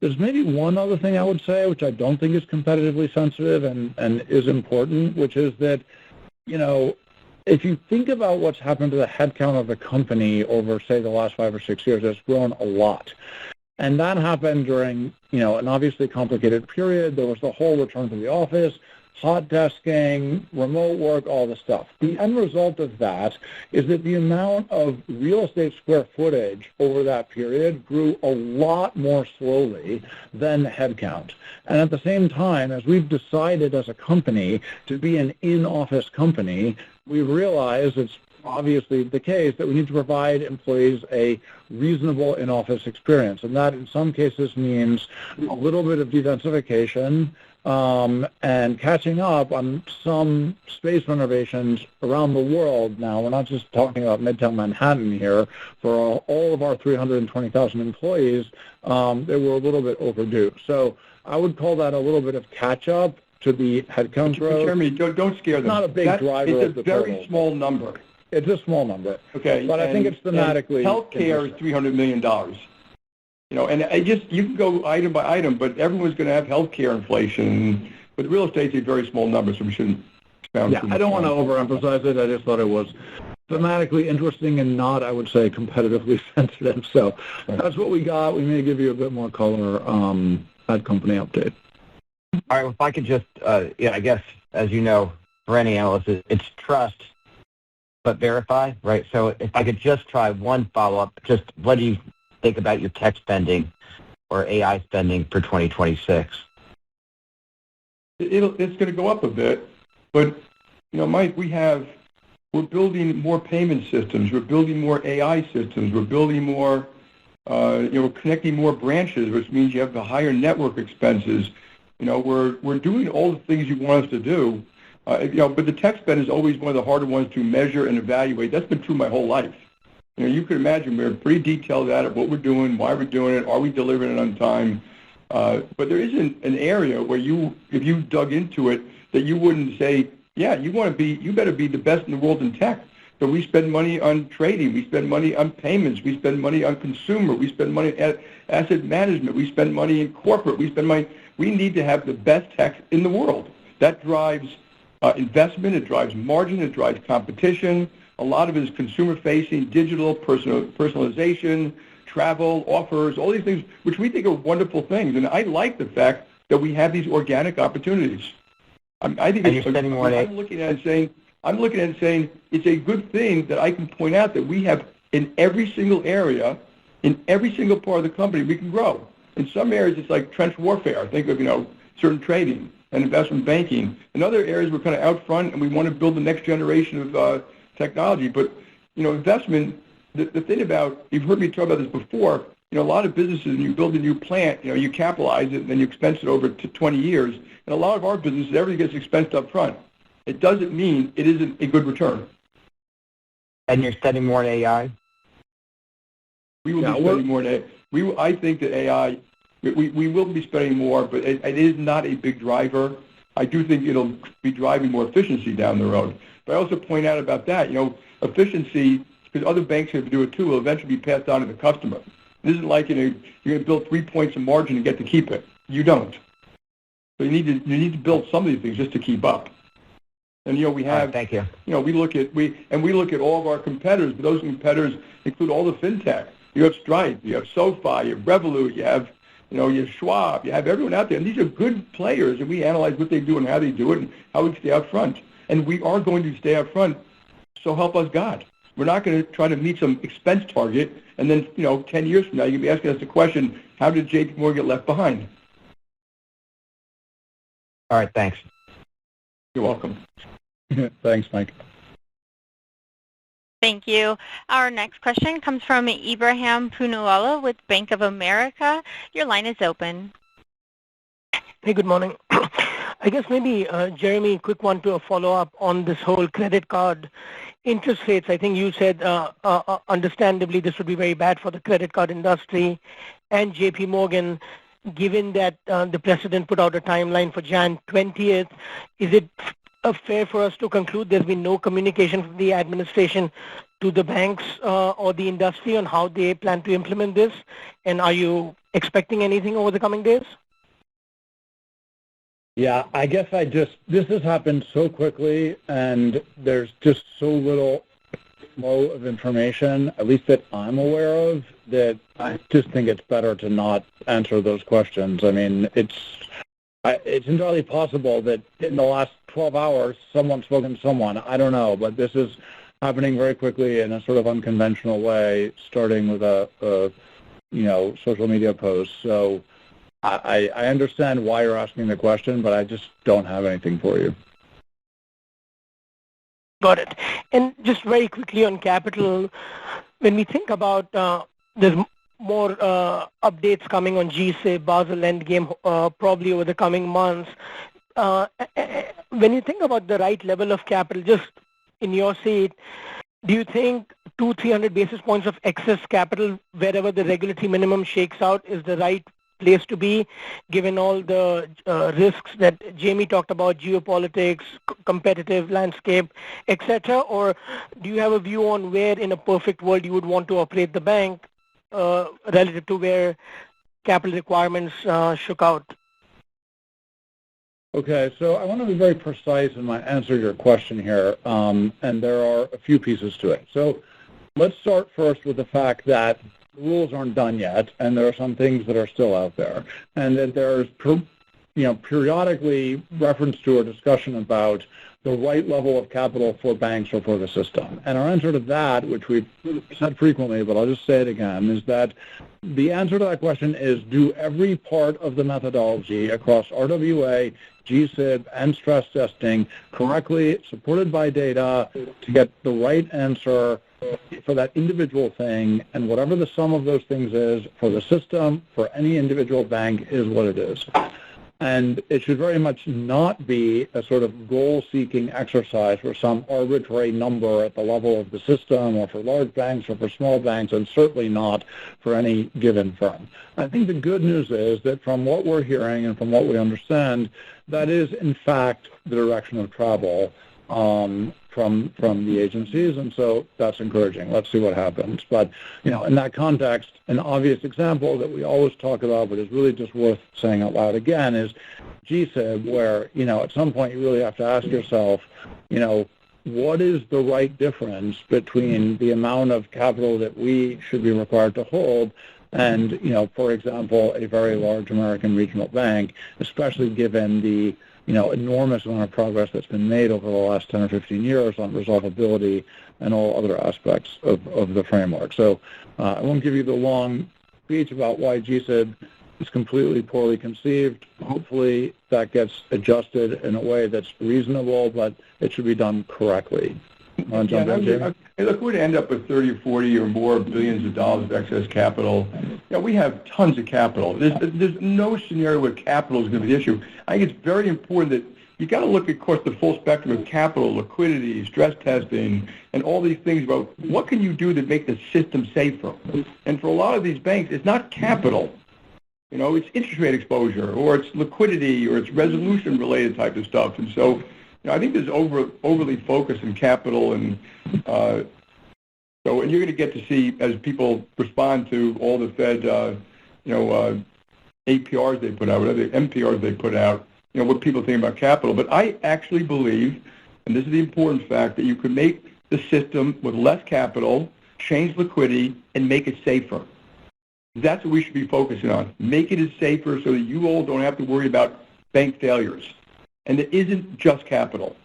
There's maybe one other thing I would say, which I don't think is competitively sensitive and is important, which is that, if you think about what's happened to the headcount of the company over, say, the last 5 or 6 years, it's grown a lot. And that happened during, an obviously complicated period. There was the whole return to the office, hot desking, remote work, all the stuff. The end result of that is that the amount of real estate square footage over that period grew a lot more slowly than headcount. And at the same time, as we've decided as a company to be an in-office company, we realize it's obviously the case that we need to provide employees a reasonable in-office experience, and that in some cases means a little bit of dedensification and catching up on some space renovations around the world. Now, we're not just talking about Midtown Manhattan here. For all of our 320,000 employees, they were a little bit overdue. So I would call that a little bit of catch-up to the headcount growth. Jeremy, don't scare them. It's not a big driver of the total. It's a very small number. It's a small number. Okay. But I think it's thematically. Healthcare is $300 million. And you can go item by item, but everyone's going to have healthcare inflation. But real estate's a very small number, so we shouldn't expound too much. I don't want to overemphasize it. I just thought it was thematically interesting and not, I would say, competitively sensitive. So that's what we got. We may give you a bit more color at company update. All right, well, if I could just, I guess, as you know, for any analyst, it's trust but verify, right? So if I could just try one follow-up, just what do you think about your tech spending or AI spending for 2026? It's going to go up a bit, but, Mike, we're building more payment systems. We're building more AI systems. We're building more, we're connecting more branches, which means you have the higher network expenses. We're doing all the things you want us to do, but the tech spend is always one of the harder ones to measure and evaluate. That's been true my whole life. You could imagine we're pretty detailed at it, what we're doing, why we're doing it, are we delivering it on time? But there isn't an area where if you dug into it, that you wouldn't say, yeah, you better be the best in the world in tech. So we spend money on trading, we spend money on payments, we spend money on consumer, we spend money on asset management, we spend money in corporate, we spend money. We need to have the best tech in the world. That drives investment, it drives margin, it drives competition. A lot of it is consumer-facing, digital, personalization, travel, offers, all these things, which we think are wonderful things. And I like the fact that we have these organic opportunities. I think I'm looking at it and saying it's a good thing that I can point out that we have in every single area, in every single part of the company, we can grow. In some areas, it's like trench warfare. Think of, certain trading and investment banking. In other areas, we're kind of out front and we want to build the next generation of technology. But, investment, the thing about, you've heard me talk about this before, a lot of businesses, when you build a new plant, you capitalize it and then you expense it over to 20 years. And a lot of our businesses, everything gets expensed up front. It doesn't mean it isn't a good return. And you're spending more on AI? We will be spending more on AI. I think that AI, we will be spending more, but it is not a big driver. I do think it'll be driving more efficiency down the road. But I also point out about that, efficiency, because other banks have to do it too, will eventually be passed on to the customer. It isn't like you're going to build 3 points of margin and get to keep it. You don't. So you need to build some of these things just to keep up. And we have. Thank you. We look at all of our competitors, but those competitors include all the fintech. You have Stripe, you have SoFi, you have Revolut, you have Schwab, you have everyone out there, and these are good players, and we analyze what they do and how they do it and how we stay out front. And we are going to stay out front, so help us God. We're not going to try to meet some expense target, and then 10 years from now, you're going to be asking us the question, how did JPMorgan get left behind? All right, thanks. You're welcome. Thanks, Mike. Thank you. Our next question comes from Ebrahim Poonawala with Bank of America. Your line is open. Hey, good morning. I guess maybe, Jeremy, quick one to a follow-up on this whole credit card interest rates. I think you said, understandably, this would be very bad for the credit card industry and JPMorgan. Given that the president put out a timeline for Jan 20th, is it fair for us to conclude there's been no communication from the administration to the banks or the industry on how they plan to implement this? And are you expecting anything over the coming days? Yeah, I guess this has happened so quickly, and there's just so little flow of information, at least that I'm aware of, that I just think it's better to not answer those questions. I mean, it's entirely possible that in the last 12 hours, someone's spoken to someone. I don't know, but this is happening very quickly in a sort of unconventional way, starting with a social media post. So I understand why you're asking the question, but I just don't have anything for you. Got it. And just very quickly on capital, when we think about there's more updates coming on GSIB, Basel Endgame, probably over the coming months. When you think about the right level of capital, just in your seat, do you think 200-300 basis points of excess capital, wherever the regulatory minimum shakes out, is the right place to be, given all the risks that Jamie talked about, geopolitics, competitive landscape, etc.? Or do you have a view on where, in a perfect world, you would want to operate the bank relative to where capital requirements shook out? Okay, so I want to be very precise in my answer to your question here, and there are a few pieces to it. So let's start first with the fact that the rules aren't done yet, and there are some things that are still out there, and that there's periodically reference to or discussion about the right level of capital for banks or for the system. And our answer to that, which we've said frequently, but I'll just say it again, is that the answer to that question is do every part of the methodology across RWA, GSIB, and stress testing correctly, supported by data, to get the right answer for that individual thing, and whatever the sum of those things is for the system, for any individual bank, is what it is. And it should very much not be a sort of goal-seeking exercise for some arbitrary number at the level of the system or for large banks or for small banks, and certainly not for any given firm. I think the good news is that from what we're hearing and from what we understand, that is, in fact, the direction of travel from the agencies, and so that's encouraging. Let's see what happens. But, in that context, an obvious example that we always talk about, but is really just worth saying out loud again, is GSIB, where, at some point you really have to ask yourself, what is the right difference between the amount of capital that we should be required to hold and, for example, a very large American regional bank, especially given the enormous amount of progress that's been made over the last 10 or 15 years on resolvability and all other aspects of the framework. So I won't give you the long speech about why GSIB is completely poorly conceived. Hopefully that gets adjusted in a way that's reasonable, but it should be done correctly. Want to jump in, Jamie? Look, we're going to end up with 30 or 40 or more billions of dollars of excess capital. We have tons of capital. There's no scenario where capital is going to be the issue. I think it's very important that you've got to look, of course, the full spectrum of capital, liquidity, stress testing, and all these things about what can you do to make the system safer. And for a lot of these banks, it's not capital. It's interest rate exposure, or it's liquidity, or it's resolution-related type of stuff. And so I think there's overly focus in capital, and and you're going to get to see, as people respond to all the Fed, APRs they put out, whatever MPRs they put out, what people think about capital. But I actually believe, and this is the important fact, that you can make the system with less capital, change liquidity, and make it safer. That's what we should be focusing on. Make it as safer so that you all don't have to worry about bank failures. And it isn't just capital.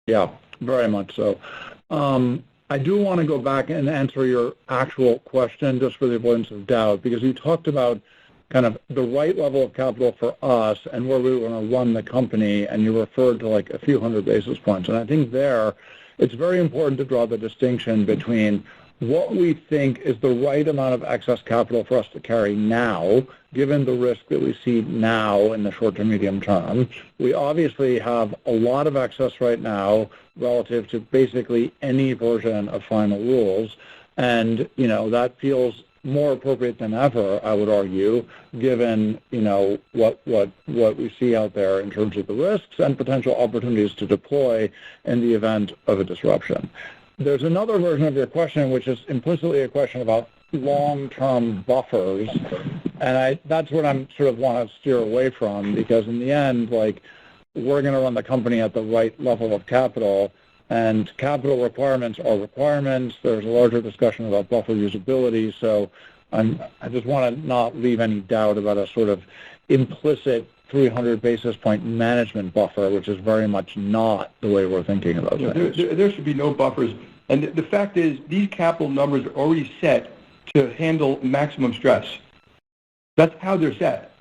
Yeah, very much so. I do want to go back and answer your actual question, just for the avoidance of doubt, because you talked about kind of the right level of capital for us and where we want to run the company, and you referred to like a few hundred basis points. And I think there it's very important to draw the distinction between what we think is the right amount of excess capital for us to carry now, given the risk that we see now in the short to medium term. We obviously have a lot of excess right now relative to basically any version of final rules, and that feels more appropriate than ever, I would argue, given what we see out there in terms of the risks and potential opportunities to deploy in the event of a disruption. There's another version of your question, which is implicitly a question about long-term buffers, and that's what I'm sort of want to steer away from, because in the end, we're going to run the company at the right level of capital, and capital requirements are requirements. There's a larger discussion about buffer usability, so I just want to not leave any doubt about a sort of implicit 300 basis point management buffer, which is very much not the way we're thinking about things. There should be no buffers. And the fact is, these capital numbers are already set to handle maximum stress. That's how they're set.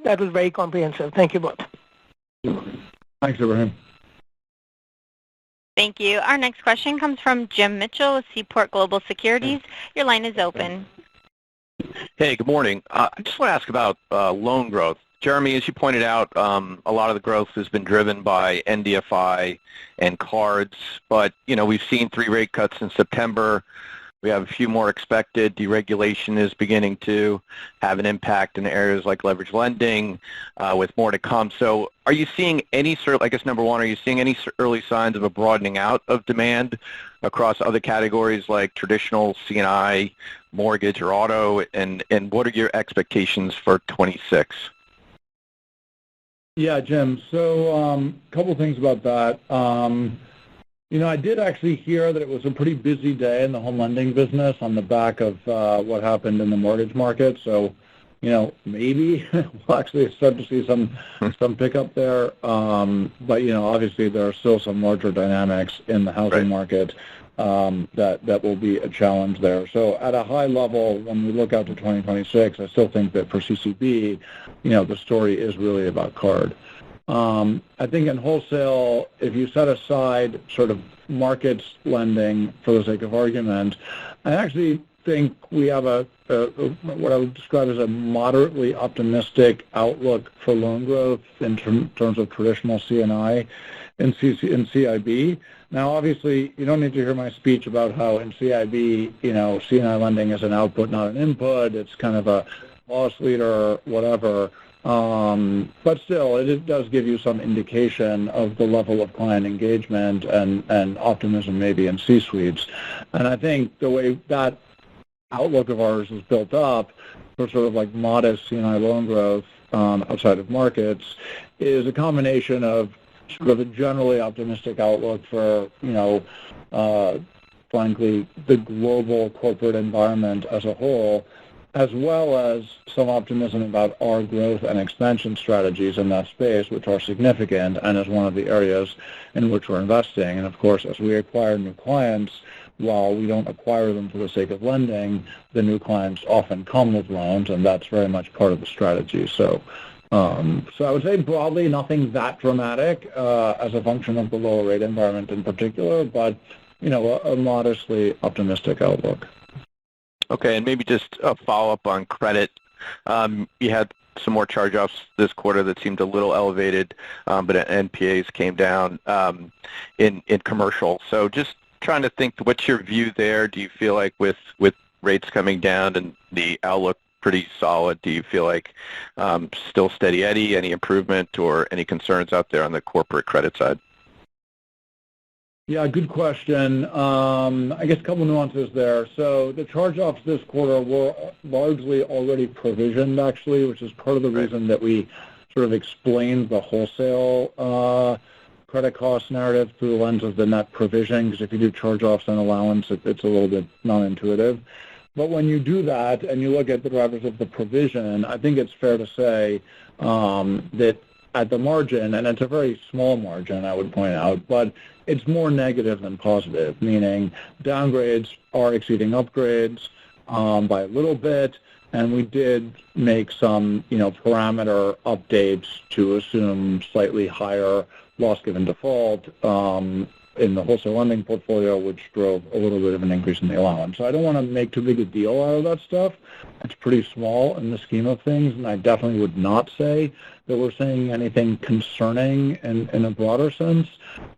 That was very comprehensive. Thank you both. Thanks, Ibrahim. Thank you. Our next question comes from Jim Mitchell with Seaport Global Securities. Your line is open. Hey, good morning. I just want to ask about loan growth. Jeremy, as you pointed out, a lot of the growth has been driven by NDFI and cards, but, we've seen 3 rate cuts in September. We have a few more expected. Deregulation is beginning to have an impact in areas like leverage lending, with more to come. So are you seeing any I guess number one, are you seeing any early signs of a broadening out of demand across other categories like traditional C&I, mortgage, or auto? And what are your expectations for 26? Yeah, Jim. So a couple things about that. I did actually hear that it was a pretty busy day in the home lending business on the back of what happened in the mortgage market. So, maybe we'll actually start to see some pickup there. But, obviously there are still some larger dynamics in the housing market that will be a challenge there. So at a high level, when we look out to 2026, I still think that for CCB, the story is really about card. I think in wholesale, if you set aside sort of markets lending for the sake of argument, I actually think we have what I would describe as a moderately optimistic outlook for loan growth in terms of traditional C&I and CIB. Now, obviously, you don't need to hear my speech about how in CIB, C&I lending is an output, not an input. It's kind of a loss leader, whatever. But still, it does give you some indication of the level of client engagement and optimism maybe in C-suites. And I think the way that outlook of ours is built up for sort of like modest C&I loan growth outside of markets is a combination of sort of a generally optimistic outlook for, frankly, the global corporate environment as a whole, as well as some optimism about our growth and expansion strategies in that space, which are significant and is one of the areas in which we're investing. And of course, as we acquire new clients, while we don't acquire them for the sake of lending, the new clients often come with loans, and that's very much part of the strategy. So I would say broadly nothing that dramatic as a function of the lower rate environment in particular, but, a modestly optimistic outlook. Okay, and maybe just a follow-up on credit. You had some more charge-offs this quarter that seemed a little elevated, but NPAs came down in commercial. So just trying to think, what's your view there? Do you feel like with rates coming down and the outlook pretty solid, do you feel like still steady Eddie, any improvement or any concerns out there on the corporate credit side? Yeah, good question. I guess a couple nuances there. So the charge-offs this quarter were largely already provisioned, actually, which is part of the reason that we sort of explained the wholesale credit cost narrative through the lens of the net provision, because if you do charge-offs and allowance, it's a little bit non-intuitive. But when you do that and you look at the drivers of the provision, I think it's fair to say that at the margin, and it's a very small margin, I would point out, but it's more negative than positive, meaning downgrades are exceeding upgrades by a little bit, and we did make some, parameter updates to assume slightly higher loss given default in the wholesale lending portfolio, which drove a little bit of an increase in the allowance. So I don't want to make too big a deal out of that stuff. It's pretty small in the scheme of things, and I definitely would not say that we're saying anything concerning in a broader sense.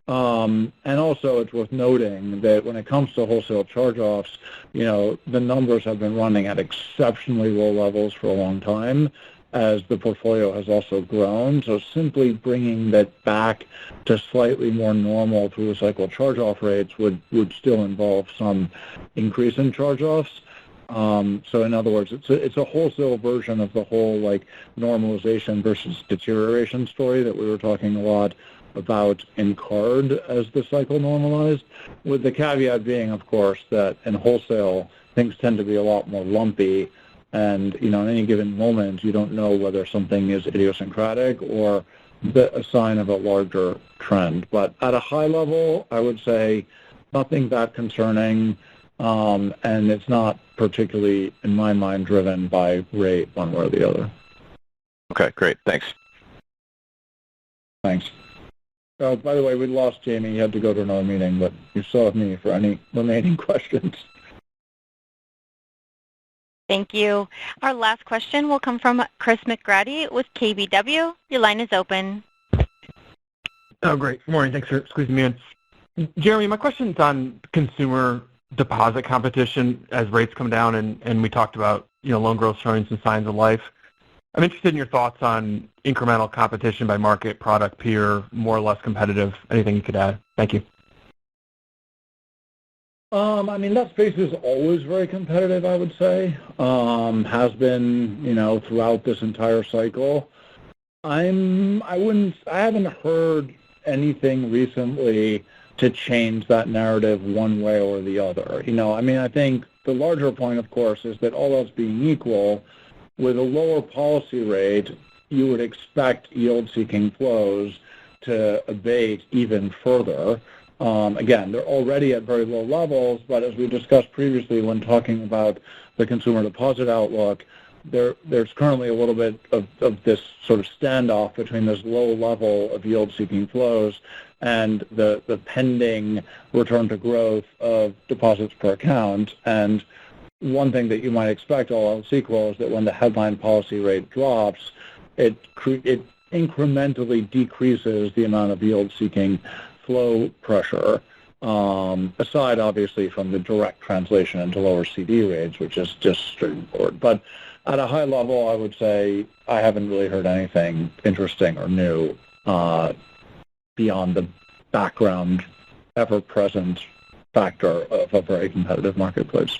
And also it's worth noting that when it comes to wholesale charge-offs, the numbers have been running at exceptionally low levels for a long time as the portfolio has also grown. So simply bringing that back to slightly more normal through the cycle charge-off rates would still involve some increase in charge-offs. So in other words, it's a wholesale version of the whole normalization versus deterioration story that we were talking a lot about in card as the cycle normalized, with the caveat being, of course, that in wholesale things tend to be a lot more lumpy, and in any given moment you don't know whether something is idiosyncratic or a sign of a larger trend. But at a high level, I would say nothing that concerning, and it's not particularly, in my mind, driven by rate one way or the other. Okay, great. Thanks. Thanks. Oh, by the way, we lost Jamie. He had to go to another meeting, but you still have me for any remaining questions. Thank you. Our last question will come from Chris McGrady with KBW. Your line is open. Oh, great. Good morning. Thanks for squeezing me in. Jeremy, my question's on consumer deposit competition as rates come down, and we talked about, loan growth showing some signs of life. I'm interested in your thoughts on incremental competition by market, product, peer, more or less competitive. Anything you could add? Thank you. That space is always very competitive, I would say. Has been, throughout this entire cycle. I haven't heard anything recently to change that narrative one way or the other. I think the larger point, of course, is that all else being equal, with a lower policy rate, you would expect yield-seeking flows to abate even further. Again, they're already at very low levels, but as we discussed previously when talking about the consumer deposit outlook, there's currently a little bit of this sort of standoff between this low level of yield-seeking flows and the pending return to growth of deposits per account. And one thing that you might expect, all else equal, is that when the headline policy rate drops, it incrementally decreases the amount of yield-seeking flow pressure, aside obviously from the direct translation into lower CD rates, which is just straightforward. But at a high level, I would say I haven't really heard anything interesting or new beyond the background, ever-present factor of a very competitive marketplace.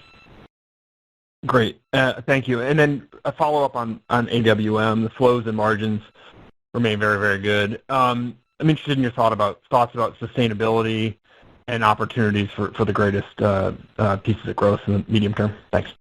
Great. Thank you. And then a follow-up on AWM. The flows and margins remain very, very good. I'm interested in your thoughts about sustainability and opportunities for the greatest pieces of growth in the medium term. Thanks.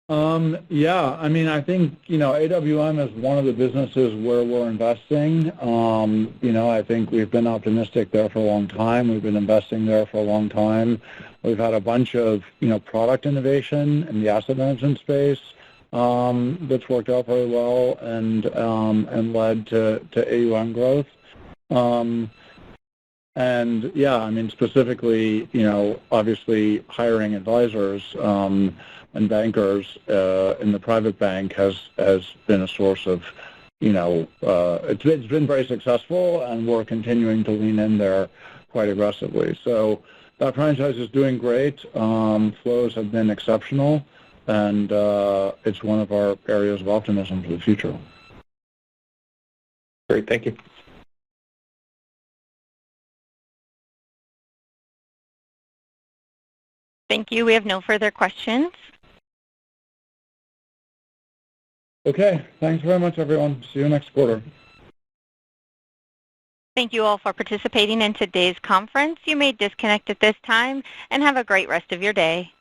I think, AWM is one of the businesses where we're investing. I think we've been optimistic there for a long time. We've been investing there for a long time. We've had a bunch of, product innovation in the asset management space that's worked out very well and led to AUM growth. Specifically, obviously hiring advisors and bankers in the private bank has been a source of, it's been very successful, and we're continuing to lean in there quite aggressively. So that franchise is doing great. Flows have been exceptional, and it's one of our areas of optimism for the future. Great, thank you. Thank you. We have no further questions. Okay. Thanks very much, everyone. See you next quarter. Thank you all for participating in today's conference. You may disconnect at this time, and have a great rest of your day.